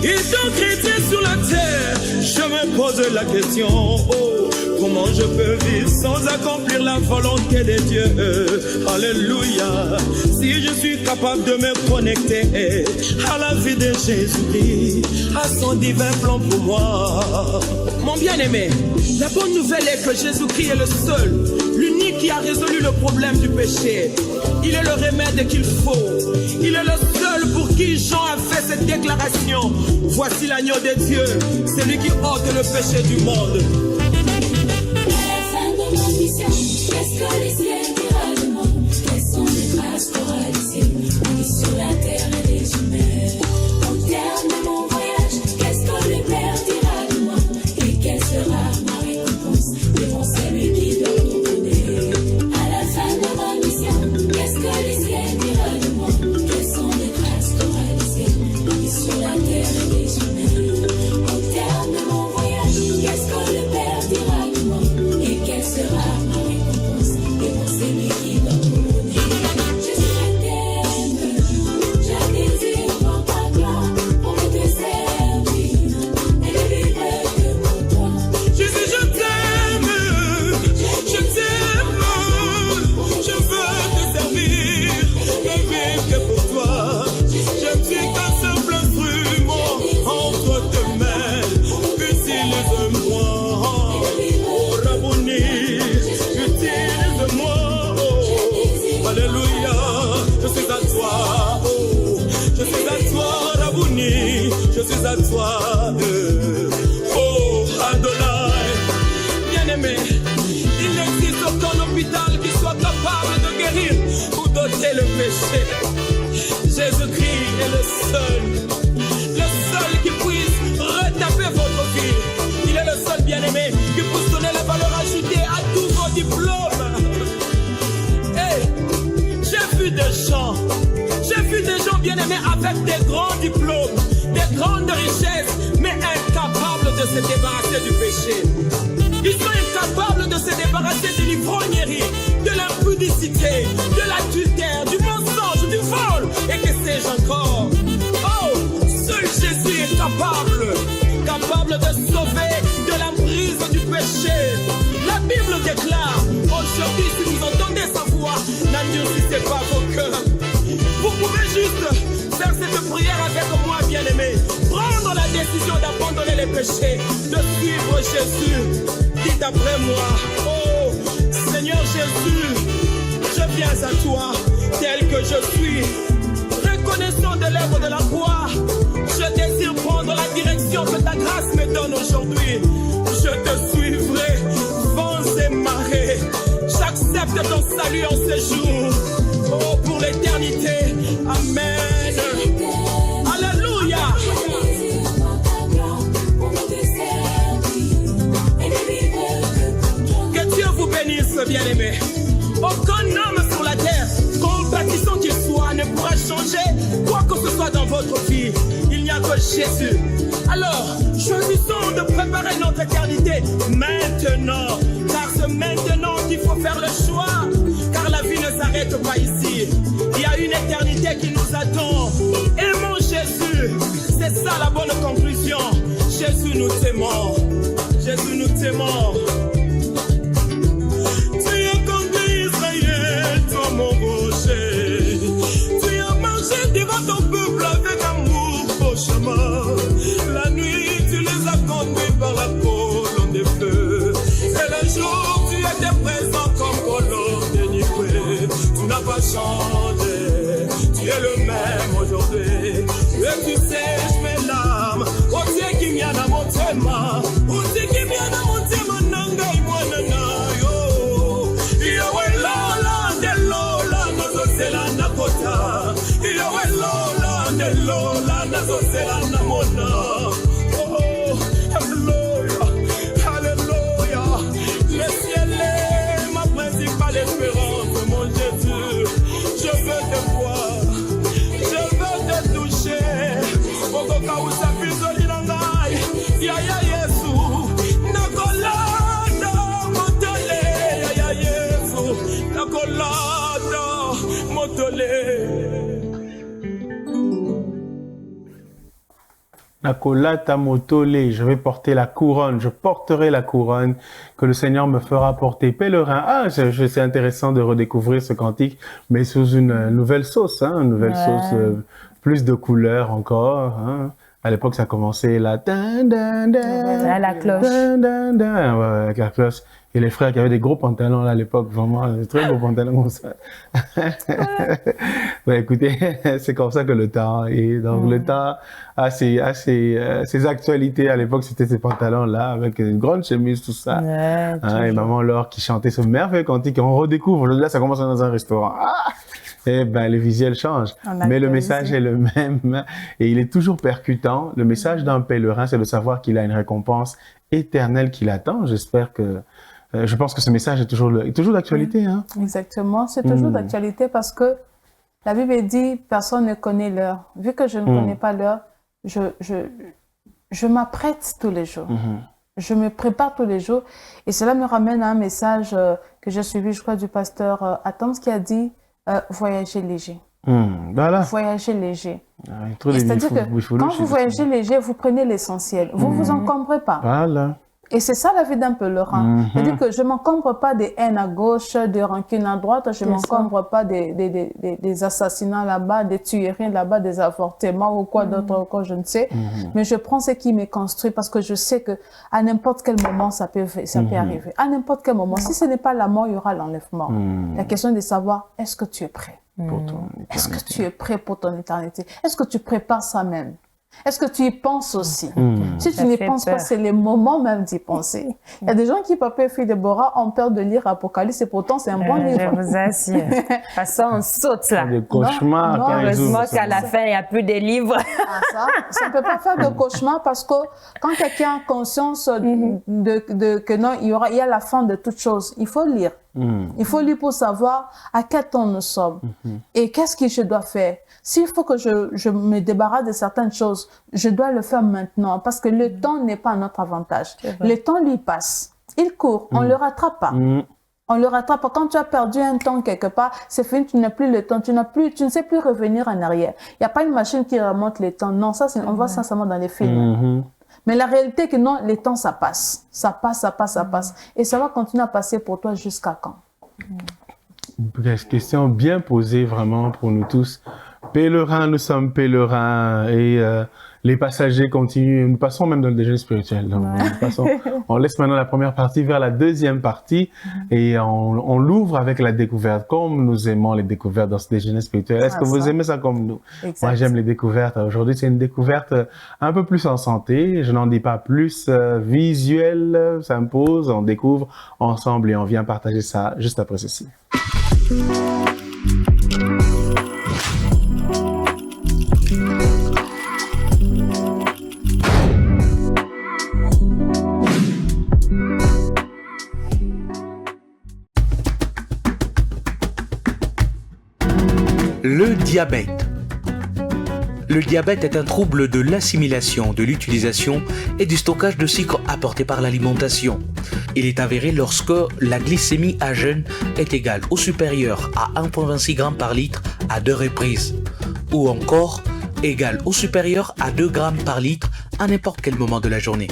Étant chrétien sur la terre, je me pose la question, oh, comment je peux vivre sans accomplir la volonté de Dieu? Alléluia. Si je suis capable de me connecter à la vie de Jésus-Christ, à son divin plan pour moi. Mon bien-aimé, la bonne nouvelle est que Jésus-Christ est le seul, l'unique qui a résolu le problème du péché. Il est le remède qu'il faut. Il est le seul pour qui Jean a fait cette déclaration. Voici l'agneau de Dieu, celui qui ôte le péché du monde. À la fin de ma mission, qu'est-ce que les ciels dira de moi? Quelles sont les grâces pour réaliser? On est sur la terre et les humains. Au terme de mon voyage, qu'est-ce que le Père dira de moi? Et quelle sera ma récompense devant celui qui doit tout donner? À la fin de ma mission, qu'est-ce que les ciels dira de moi? Quelles sont les grâces pour réaliser? On est sur la terre et les humains. Au terme de mon voyage, qu'est-ce que le Père dira de moi? Et quelle sera ma récompense devant celui qui doit tout donner? Jésus, je t'aime, je désire voir ta gloire pour te servir et de vivre que pour toi. Jésus, je t'aime, je veux te servir et vivre que pour toi. Je ne suis qu'un simple instrument entre tes mains, utilise-moi, oh Rabboni, utilise-moi, oh, alléluia, je suis à toi, oh, je suis à toi, Rabboni, je suis à toi, oh, Adonai, bien-aimé, il n'existe aucun hôpital qui soit capable de guérir ou d'ôter le péché. Jésus-Christ est le seul qui puisse retaper votre vie. Il est le seul bien-aimé qui puisse donner la valeur ajoutée à tous vos diplômes. Hey, j'ai vu des gens bien-aimés avec des grands diplômes, des grandes richesses, mais incapables de se débarrasser du péché. Ils sont incapables de se débarrasser de l'ivrognerie, de l'impudicité, de l'adultère, du mensonge, du vol, et que sais-je encore. capable de sauver de l'emprise du péché. La Bible déclare, aujourd'hui si vous entendez sa voix, n'endurcissez pas vos cœurs. Vous pouvez juste faire cette prière avec moi, bien-aimé. Prendre la décision d'abandonner les péchés, de suivre Jésus. Dites après moi, oh Seigneur Jésus, je viens à toi tel que je suis. Reconnaissant de l'œuvre de la croix, je désire prendre la direction que ta grâce me donne aujourd'hui. Je te suivrai, vents et marées. J'accepte ton salut en ce jour. Oh, pour l'éternité. Amen. Alléluia. Que Dieu vous bénisse, bien-aimés. Aucun homme sur la terre, compatissant qu'il soit, ne pourra changer quoi que ce soit dans votre vie. Il n'y a que Jésus. Alors, choisissons de préparer notre éternité maintenant. Car c'est maintenant qu'il faut faire le choix. Car la vie ne s'arrête pas ici. Il y a une éternité qui nous attend. Aimons Jésus. C'est ça la bonne conclusion. Jésus, nous t'aimons. Jésus, nous t'aimons. Mon rocher, tu as marché devant ton peuple avec amour au chemin. La nuit, tu les as conduits par la colonne de feu. Et le jour, tu étais présent comme colonne dénivelée. Tu n'as pas changé, tu es le même aujourd'hui. Et tu sèches mes larmes. Oh, Dieu qui vient à mon thème. Oh, Dieu qui vient à mon thème. Nanga et moi, nana, yo. Yahweh, Lola, de Lola, Nazosela, Nakota. Yahweh, Lola, de Lola, Nazosela, Namona. Oh, Alléluia, Alléluia. Le ciel est ma principale espérance, mon Jésus. Je veux te voir, je veux te toucher. Okoka usafi zoli nangai, ya ya Yesu, nakolada motole, ya ya Yesu, nakolada motole. Nakolata motole, je vais porter la couronne, je porterai la couronne que le Seigneur me fera porter. Pèlerin, c'est intéressant de redécouvrir ce cantique, mais sous une nouvelle sauce, hein, une nouvelle sauce, plus de couleurs encore. Hein. À l'époque, ça commençait la la cloche. Ouais, avec la cloche. Et les frères qui avaient des gros pantalons là, à l'époque, vraiment, des très gros pantalons comme ça. Ouais, écoutez, c'est comme ça que le temps est. Donc le temps a ses actualités. À l'époque, c'était ces pantalons-là, avec une grande chemise, tout ça. Ouais, et Maman Laure qui chantait ce merveilleux cantique. On redécouvre. Là, ça commence dans un restaurant. Eh ben, les visuels changent. Mais le message est le même. Et il est toujours percutant. Le message d'un pèlerin, c'est de savoir qu'il a une récompense éternelle qui l'attend. J'espère que je pense que ce message est toujours d'actualité. Hein? Exactement, c'est toujours d'actualité parce que la Bible dit personne ne connaît l'heure. Vu que je ne connais pas l'heure, je m'apprête tous les jours. Je me prépare tous les jours. Et cela me ramène à un message que j'ai suivi, je crois, du pasteur Atoms qui a dit voyager léger. Voilà. Voyager léger. C'est-à-dire que quand vous voyagez léger, vous prenez l'essentiel. Vous vous encombrez pas. Voilà. Et c'est ça la vie d'un pèlerin. C'est-à-dire que je ne m'encombre pas des haines à gauche, des rancunes à droite, je ne m'encombre pas des assassinats là-bas, des tueries là-bas, des avortements ou quoi d'autre encore, je ne sais. Mais je prends ce qui me construit parce que je sais que à n'importe quel moment, ça peut arriver. À n'importe quel moment. Si ce n'est pas la mort, il y aura l'enlèvement. La question est de savoir, est-ce que tu es prêt? Est-ce que tu es prêt pour ton éternité? Est-ce que tu prépares ça même? Est-ce que tu y penses aussi? Si tu n'y penses pas, c'est le moment même d'y penser. Il y a des gens qui, papa et fille de Déborah, ont peur de lire Apocalypse et pourtant c'est un bon livre. Je vous assure. Parce qu'on saute là. Des cauchemars. Heureusement qu'à la fin, il n'y a plus de livres. Ça ne peut pas faire de cauchemar parce que quand quelqu'un a conscience que non, il y a la fin de toute chose, il faut lire. Il faut lire pour savoir à quel temps nous sommes et qu'est-ce que je dois faire. S'il faut que je me débarrasse de certaines choses, je dois le faire maintenant parce que le temps n'est pas à notre avantage. Le temps lui passe. Il court, on ne le rattrape pas. On le rattrape. Quand tu as perdu un temps quelque part, c'est fini, tu n'as plus le temps, tu ne sais plus revenir en arrière. Il n'y a pas une machine qui remonte les temps. Non, ça, on voit ça seulement dans les films. Mais la réalité est que non, les temps, ça passe. Ça passe, ça passe, ça passe. Et ça va continuer à passer pour toi jusqu'à quand? Question bien posée vraiment pour nous tous. Pèlerins, nous sommes pèlerins et les passagers continuent. Nous passons même dans le déjeuner spirituel. Donc, on laisse maintenant la première partie vers la deuxième partie et on l'ouvre avec la découverte. Comme nous aimons les découvertes dans ce déjeuner spirituel. Est-ce que vous aimez ça comme nous? Exact. Moi, j'aime les découvertes. Aujourd'hui, c'est une découverte un peu plus en santé. Je n'en dis pas plus. Visuel s'impose. On découvre ensemble et on vient partager ça juste après ceci. Le diabète. Le diabète est un trouble de l'assimilation, de l'utilisation et du stockage de sucre apporté par l'alimentation. Il est avéré lorsque la glycémie à jeun est égale ou supérieure à 1,26 g par litre à 2 reprises, ou encore égale ou supérieure à 2 g par litre à n'importe quel moment de la journée.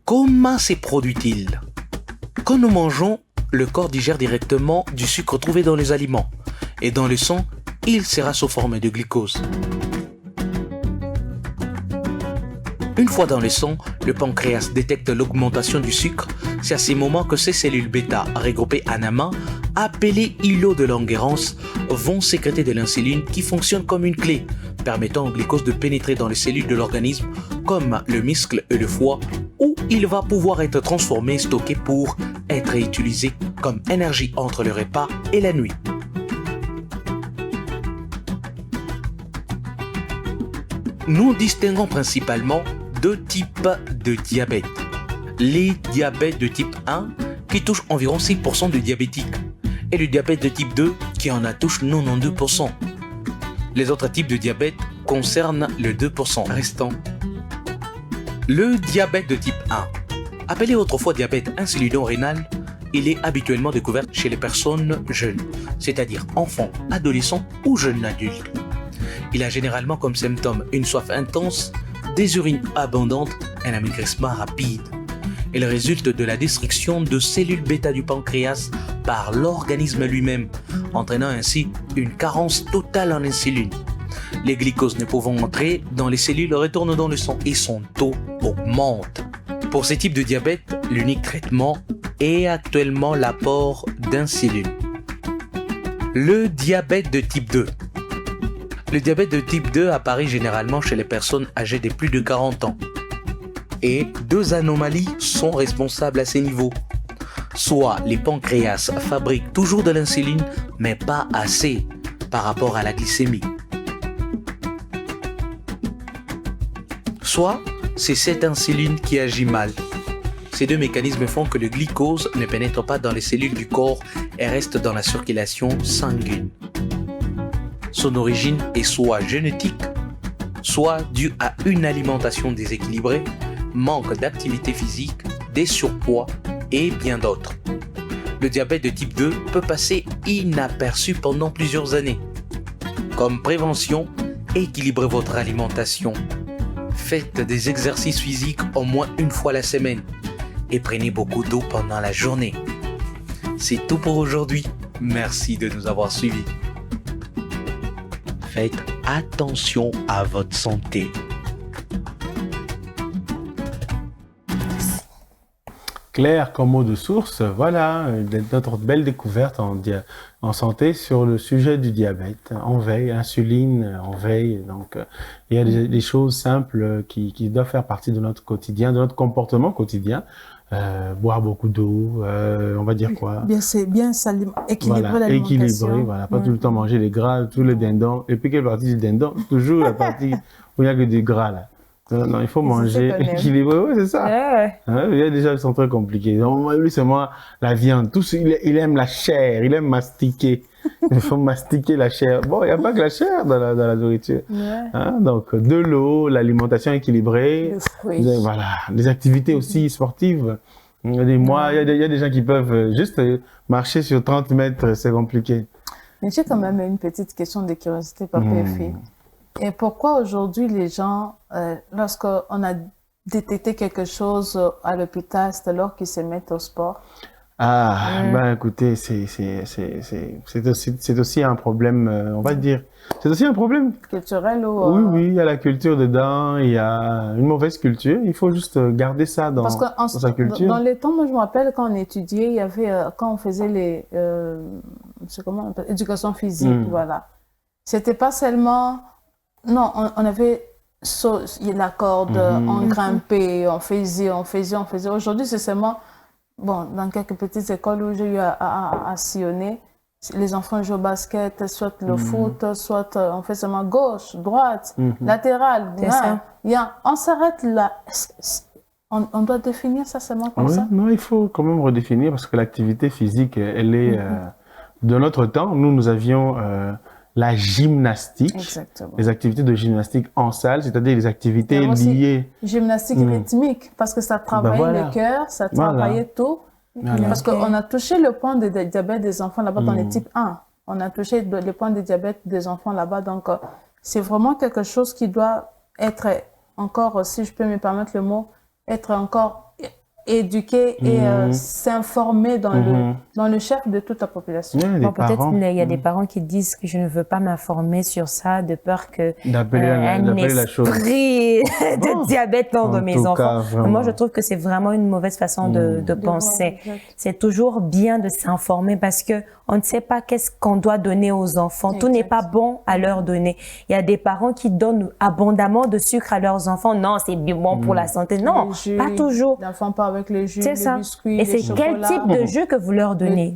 Comment se produit-il? Quand nous mangeons, le corps digère directement du sucre trouvé dans les aliments, et dans le sang, il sera sous forme de glucose. Une fois dans le sang, le pancréas détecte l'augmentation du sucre. C'est à ces moments que ces cellules bêta, regroupées en amont, appelées îlots de Langerhans, vont sécréter de l'insuline qui fonctionne comme une clé, permettant au glucose de pénétrer dans les cellules de l'organisme, comme le muscle et le foie, où il va pouvoir être transformé et stocké pour être utilisé comme énergie entre le repas et la nuit. Nous distinguons principalement deux types de diabète. Les diabètes de type 1 qui touchent environ 6% de diabétiques et le diabète de type 2 qui en a touche 92%. Les autres types de diabète concernent le 2% restant. Le diabète de type 1, appelé autrefois diabète insulino-rénal, il est habituellement découvert chez les personnes jeunes, c'est-à-dire enfants, adolescents ou jeunes adultes. Il a généralement comme symptôme une soif intense, des urines abondantes et un amaigrissement rapide. Il résulte de la destruction de cellules bêta du pancréas par l'organisme lui-même, entraînant ainsi une carence totale en insuline. Les glucoses ne pouvant entrer dans les cellules retournent dans le sang et son taux augmente. Pour ces types de diabète, l'unique traitement est actuellement l'apport d'insuline. Le diabète de type 2. Le diabète de type 2 apparaît généralement chez les personnes âgées de plus de 40 ans. Et deux anomalies sont responsables à ces niveaux. Soit les pancréas fabriquent toujours de l'insuline, mais pas assez par rapport à la glycémie. Soit c'est cette insuline qui agit mal. Ces deux mécanismes font que le glucose ne pénètre pas dans les cellules du corps et reste dans la circulation sanguine. Son origine est soit génétique, soit due à une alimentation déséquilibrée, manque d'activité physique, des surpoids et bien d'autres. Le diabète de type 2 peut passer inaperçu pendant plusieurs années. Comme prévention, équilibrez votre alimentation. Faites des exercices physiques au moins une fois la semaine et prenez beaucoup d'eau pendant la journée. C'est tout pour aujourd'hui. Merci de nous avoir suivis. Faites attention à votre santé. Claire comme mot de source, voilà notre belle découverte en santé sur le sujet du diabète. On veille, insuline, on veille. Donc, il y a des choses simples qui doivent faire partie de notre quotidien, de notre comportement quotidien. Boire beaucoup d'eau, on va dire quoi? Bien équilibrer voilà, l'alimentation. Équilibrer, voilà, pas tout le temps manger les gras, tous les dindons. Et puis quelle partie du dindon? Toujours la partie où il n'y a que du gras là. Non, il faut manger équilibré, oui, c'est ça. Ouais. Il y a déjà, ils sont très compliqués. Donc, lui, c'est moi, la viande. Il aime la chair, il aime mastiquer. Il faut mastiquer la chair. Bon, il n'y a pas que la chair dans la nourriture. Ouais. Donc, de l'eau, l'alimentation équilibrée. Voilà. Des activités aussi sportives. Des mois, il y a des gens qui peuvent juste marcher sur 30 mètres, c'est compliqué. Mais j'ai quand même une petite question de curiosité, papa et fille. Et pourquoi aujourd'hui les gens, lorsqu'on a détecté quelque chose à l'hôpital, c'est alors qu'ils se mettent au sport? Ben écoutez, c'est aussi un problème, on va dire, c'est aussi un problème culturel ou... Oui, il y a la culture dedans, il y a une mauvaise culture, il faut juste garder ça dans sa culture. Dans les temps, moi je me rappelle quand on étudiait, il y avait, quand on faisait les, c'est comment on appelle, éducation physique, voilà. C'était pas seulement, non, on avait la corde, on grimpait, on faisait. Aujourd'hui, c'est seulement... Bon, dans quelques petites écoles où j'ai eu à sillonner, les enfants jouent au basket, soit le foot, soit on fait seulement gauche, droite, latéral. On s'arrête là. On doit définir ça seulement comme ça? Non, il faut quand même redéfinir parce que l'activité physique, elle est de notre temps. Nous avions la gymnastique, les activités de gymnastique en salle, c'est-à-dire les activités liées... Gymnastique rythmique, parce que ça travaillait le cœur, ça travaillait tout. Parce qu'on a touché le point de diabète des enfants là-bas dans les type 1. On a touché le point de diabète des enfants là-bas. Donc, c'est vraiment quelque chose qui doit être encore, si je peux me permettre le mot, être encore éduquer et s'informer dans le chef de toute la population. Peut-être il y a des parents qui disent que je ne veux pas m'informer sur ça de peur que un esprit de diabète tombe de mes enfants. Moi, je trouve que c'est vraiment une mauvaise façon de penser. C'est toujours bien de s'informer parce que on ne sait pas qu'est-ce qu'on doit donner aux enfants. Tout n'est pas bon à leur donner. Il y a des parents qui donnent abondamment de sucre à leurs enfants. Non, c'est bon pour la santé. Non, pas toujours. L'enfant part avec les jus, les biscuits, et c'est quel type de jus que vous leur donnez?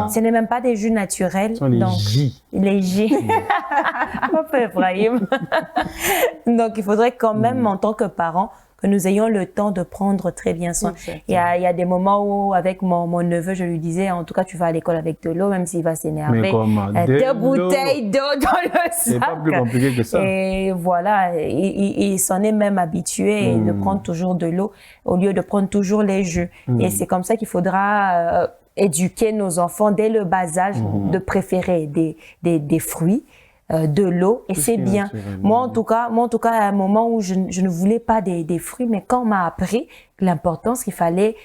Ce n'est même pas des jus naturels. Ce sont les jus. Les jus. Papa Ephraim. Donc, il faudrait quand même, en tant que parents, que nous ayons le temps de prendre très bien soin. Il y a des moments où, avec mon neveu, je lui disais, en tout cas, tu vas à l'école avec de l'eau, même s'il va s'énerver. 2 bouteilles d'eau dans le sac. C'est pas plus compliqué que ça. Et voilà, il s'en est même habitué de prendre toujours de l'eau au lieu de prendre toujours les jus. Et c'est comme ça qu'il faudra éduquer nos enfants dès le bas âge de préférer des fruits, de l'eau, et c'est bien. Moi, en tout cas, à un moment où je ne voulais pas des fruits, mais quand on m'a appris l'importance qu'il fallait,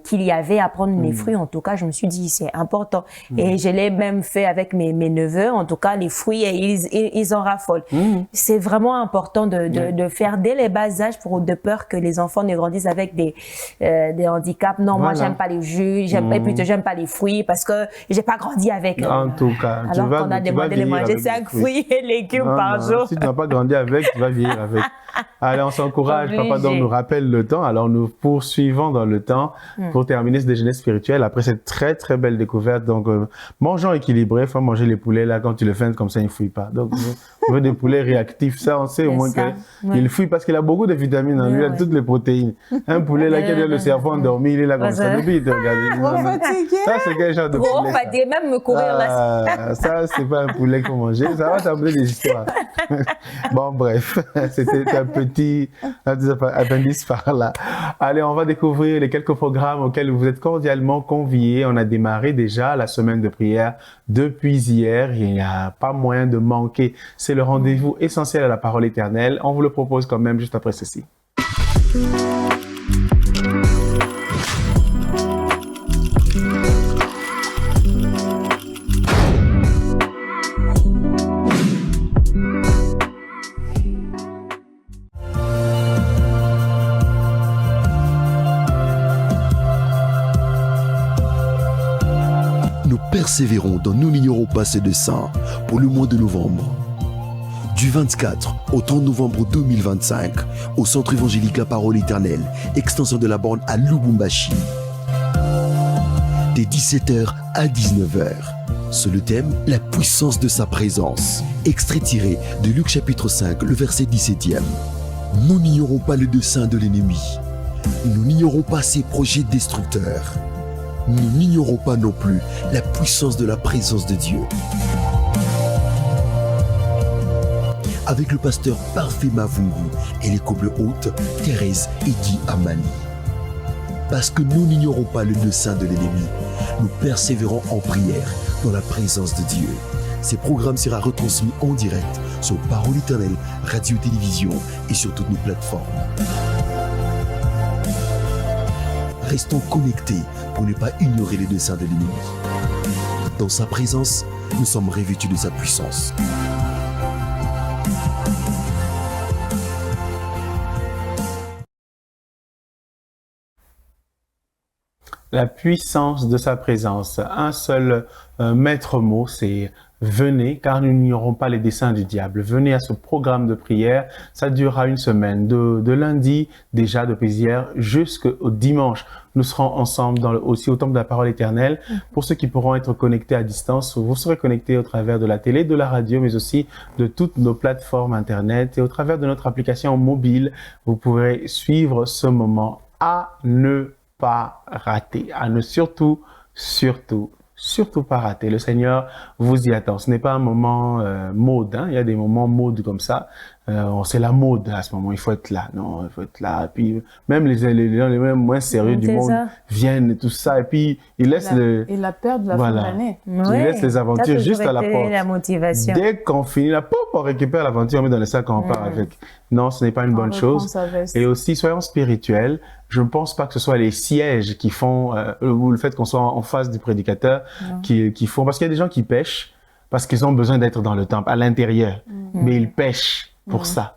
qu'il y avait à prendre les fruits, en tout cas, je me suis dit, c'est important. Et je l'ai même fait avec mes neveux, en tout cas, les fruits, ils en raffolent. C'est vraiment important de faire dès les bas âges de peur que les enfants ne grandissent avec des handicaps. Non, moi, j'aime pas les jus, et plutôt, j'aime pas les fruits parce que j'ai pas grandi avec. En tout cas, alors qu'on a demandé de manger 5 fruits et légumes par jour. Si tu n'as pas grandi avec, tu vas vieillir avec. Allez, on s'encourage. Papa donc nous rappelle le temps. Alors, nous poursuivons dans le temps pour terminer ce déjeuner spirituel après cette très, très belle découverte. Donc, mangeons équilibré. Il faut manger les poulets là. Quand tu le fais comme ça, ils ne fouillent pas. Donc, on veut des poulets réactifs. Ça, on sait au moins qu'il fouille parce qu'il a beaucoup de vitamines en lui. Il a toutes les protéines. Un poulet là qui a le cerveau endormi, il est là comme ça. Depuis, il te regarde. Ça, c'est quel genre de poulet? On va dire même me courir là. Ça, c'est pas un poulet qu'on mangeait. Ça va t'amener des histoires. Bon, bref. C'était un petit appendice par là. Allez, on va découvrir les quelques programmes auxquels vous êtes cordialement conviés. On a démarré déjà la semaine de prière depuis hier. Il n'y a pas moyen de manquer. C'est le rendez-vous essentiel à la parole éternelle. On vous le propose quand même juste après ceci. Persévérons dans Nous n'ignorons pas ces desseins pour le mois de novembre. Du 24 au 30 novembre 2025, au Centre évangélique La Parole Éternelle, extension de la borne à Lubumbashi. Des 17h à 19h. Sur le thème « La puissance de sa présence », extrait tiré de Luc chapitre 5, le verset 17e. Nous n'ignorons pas le dessein de l'ennemi. Nous n'ignorons pas ses projets destructeurs. Nous n'ignorons pas non plus la puissance de la présence de Dieu. Avec le pasteur Parfait Mavungu et les couples hôtes Thérèse et Guy Amani. Parce que nous n'ignorons pas le dessein de l'ennemi, nous persévérons en prière dans la présence de Dieu. Ces programmes sera retransmis en direct sur Parole Éternelle, radio-télévision et sur toutes nos plateformes. Restons connectés pour ne pas ignorer les desseins de l'ennemi. Dans sa présence, nous sommes revêtus de sa puissance. La puissance de sa présence. Un seul maître mot, c'est venez, car nous n'ignorons pas les desseins du diable. Venez à ce programme de prière. Ça durera une semaine, de lundi déjà de prière jusqu'au dimanche. Nous serons ensemble aussi au temple de la parole éternelle. Pour ceux qui pourront être connectés à distance, vous serez connectés au travers de la télé, de la radio, mais aussi de toutes nos plateformes internet et au travers de notre application mobile. Vous pourrez suivre ce moment à ne pas rater, à ne surtout pas rater. Le Seigneur vous y attend. Ce n'est pas un moment mode, hein. Il y a des moments mode comme ça. C'est la mode à ce moment. Il faut être là, non, il faut être là. Et puis même les gens les même moins sérieux du monde viennent et tout ça. Et puis ils laissent Et la peur de la fin de l'année. Ils laissent les aventures juste à la porte. La motivation. Dès qu'on finit la porte, on récupère l'aventure, on met dans le sac, on part avec. Non, ce n'est pas une bonne chose. Et aussi, soyons spirituels. Je ne pense pas que ce soit les sièges qui font, ou le fait qu'on soit en face du prédicateur qui font, parce qu'il y a des gens qui pêchent parce qu'ils ont besoin d'être dans le temple, à l'intérieur. Mais ils pêchent pour ça.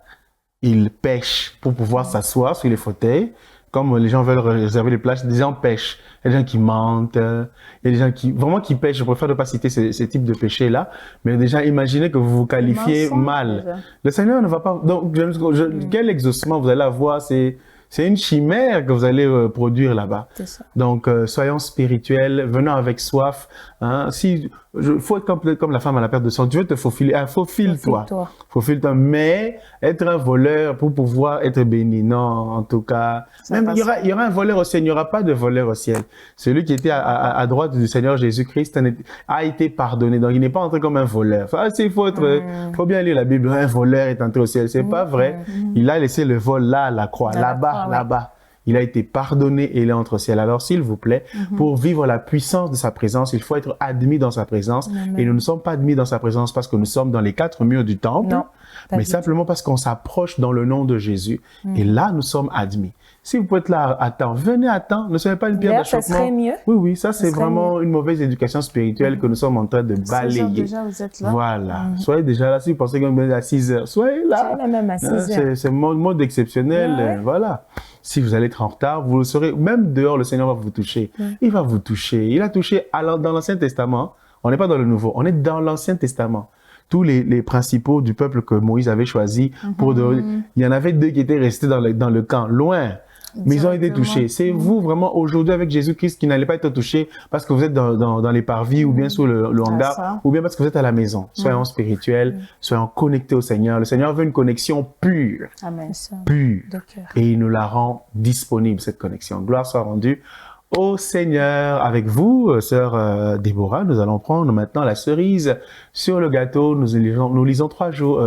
Ils pêchent pour pouvoir s'asseoir sur les fauteuils. Comme les gens veulent réserver les places, des gens pêchent. Il y a des gens qui mentent, il y a des gens qui pêchent. Je préfère ne pas citer ces types de péchés-là. Mais déjà, imaginez que vous vous qualifiez mal. Déjà. Le Seigneur ne va pas... Donc, quel exaucement vous allez avoir? C'est une chimère que vous allez produire là-bas. Donc, soyons spirituels, venons avec soif. Hein. Faut être comme la femme à la perte de sang. Tu veux te faufiler, faufile-toi. Faufile-toi. Mais être un voleur pour pouvoir être béni, non, en tout cas. Même, il y aura un voleur au ciel, il n'y aura pas de voleur au ciel. Celui qui était à droite du Seigneur Jésus-Christ a été pardonné. Donc, il n'est pas entré comme un voleur. Faut bien lire la Bible. Un voleur est entré au ciel. C'est pas vrai. Il a laissé le vol là, à la croix, là-bas. Il a été pardonné et il est entre ciel. Alors, s'il vous plaît, pour vivre la puissance de sa présence, il faut être admis dans sa présence. Et nous ne sommes pas admis dans sa présence parce que nous sommes dans les 4 murs du temple, mais simplement parce qu'on s'approche dans le nom de Jésus. Et là, nous sommes admis. Si vous pouvez être là à temps, venez à temps. Ne soyez pas une pierre d'achoppement. Ça serait mieux. Oui, ça c'est vraiment une mauvaise éducation spirituelle que nous sommes en train de balayer. Déjà, vous êtes là. Voilà. Soyez déjà là. Si vous pensez que vous êtes à 6 heures, soyez là. Même à 6 heures. C'est un mode exceptionnel. Voilà. Si vous allez être en retard, vous le saurez. Même dehors, le Seigneur va vous toucher. Il va vous toucher. Il a touché dans l'Ancien Testament. On n'est pas dans le Nouveau. On est dans l'Ancien Testament. Tous les principaux du peuple que Moïse avait choisi il y en avait 2 qui étaient restés dans le camp, loin. Mais ils ont été touchés. C'est vous vraiment aujourd'hui avec Jésus-Christ qui n'allez pas être touchés parce que vous êtes dans les parvis ou bien sous le hangar ou bien parce que vous êtes à la maison. Soyons spirituels, soyons connectés au Seigneur. Le Seigneur veut une connexion pure. Amen. Pure. Et il nous la rend disponible, cette connexion. Gloire soit rendue au Seigneur. Avec vous, sœur Déborah, nous allons prendre maintenant la cerise sur le gâteau. Nous lisons 3 jours.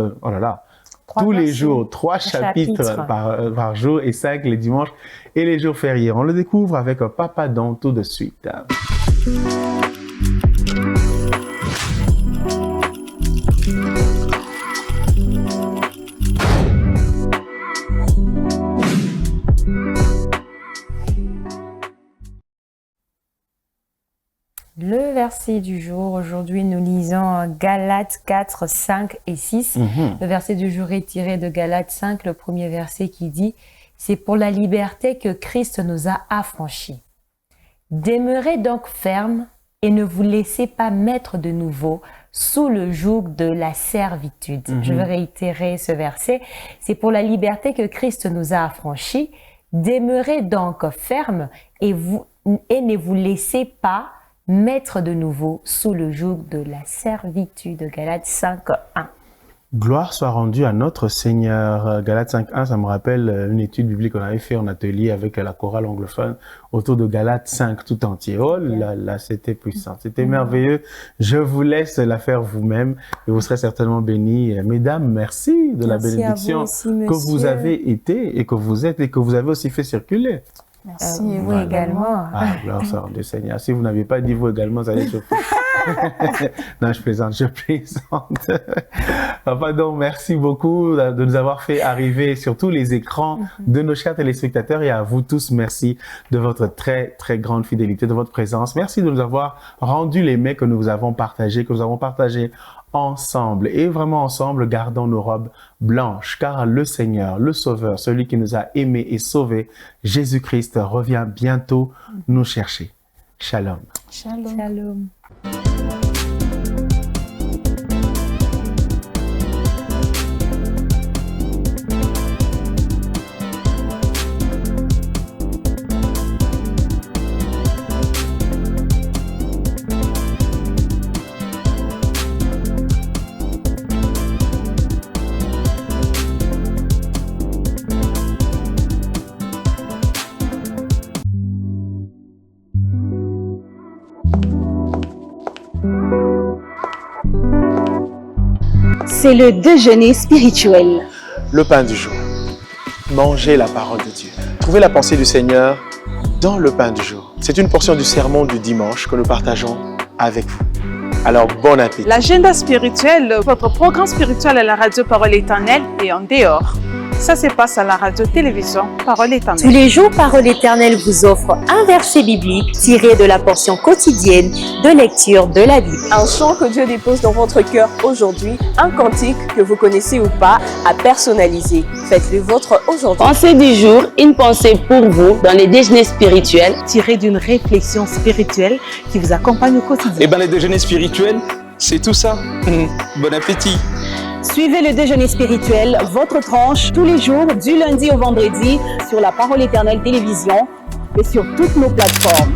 Tous les jours, 3 chapitres par jour et 5 les dimanches et les jours fériés. On le découvre avec Papa Don tout de suite. Le verset du jour, aujourd'hui nous lisons Galates 4, 5 et 6. Le verset du jour est tiré de Galates 5, le premier verset qui dit « C'est pour la liberté que Christ nous a affranchis. Demeurez donc fermes et ne vous laissez pas mettre de nouveau sous le joug de la servitude. Je vais réitérer ce verset. « C'est pour la liberté que Christ nous a affranchis. Demeurez donc fermes et ne vous laissez pas mettre de nouveau sous le joug de la servitude. » Galates 5, 1. Gloire soit rendue à notre Seigneur. Galates 5.1, ça me rappelle une étude biblique qu'on avait fait en atelier avec la chorale anglophone autour de Galates 5 tout entier. Oh là, c'était puissant, c'était merveilleux. Je vous laisse la faire vous-même et vous serez certainement bénis. Mesdames, merci de la bénédiction aussi, que vous avez été et que vous êtes et que vous avez aussi fait circuler. Merci, vous Voilà. également. Ah, gloire soit du Seigneur. Si vous n'avez pas dit vous également, vous allez choquer. Non, je plaisante. Papa, donc, merci beaucoup de nous avoir fait arriver sur tous les écrans de nos chers téléspectateurs et à vous tous, merci de votre très, très grande fidélité, de votre présence. Merci de nous avoir rendu les mets que nous avons partagés, ensemble. Et vraiment ensemble, gardons nos robes blanches, car le Seigneur, le Sauveur, celui qui nous a aimés et sauvés, Jésus-Christ, revient bientôt nous chercher. Shalom. Shalom. Shalom. C'est le déjeuner spirituel. Le pain du jour. Mangez la parole de Dieu. Trouvez la pensée du Seigneur dans le pain du jour. C'est une portion du sermon du dimanche que nous partageons avec vous. Alors, bon appétit. L'agenda spirituel, votre programme spirituel à la radio Parole Éternelle et en dehors. Ça se passe à la radio-télévision Parole Éternelle. Tous les jours, Parole Éternelle vous offre un verset biblique tiré de la portion quotidienne de lecture de la Bible. Un chant que Dieu dépose dans votre cœur aujourd'hui, un cantique que vous connaissez ou pas, à personnaliser. Faites-le vôtre aujourd'hui. Pensée du jour, une pensée pour vous dans les déjeuners spirituels. Tiré d'une réflexion spirituelle qui vous accompagne au quotidien. Eh bien, les déjeuners spirituels, c'est tout ça. Bon appétit. Suivez le déjeuner spirituel, votre tranche, tous les jours, du lundi au vendredi, sur la Parole Éternelle Télévision et sur toutes nos plateformes.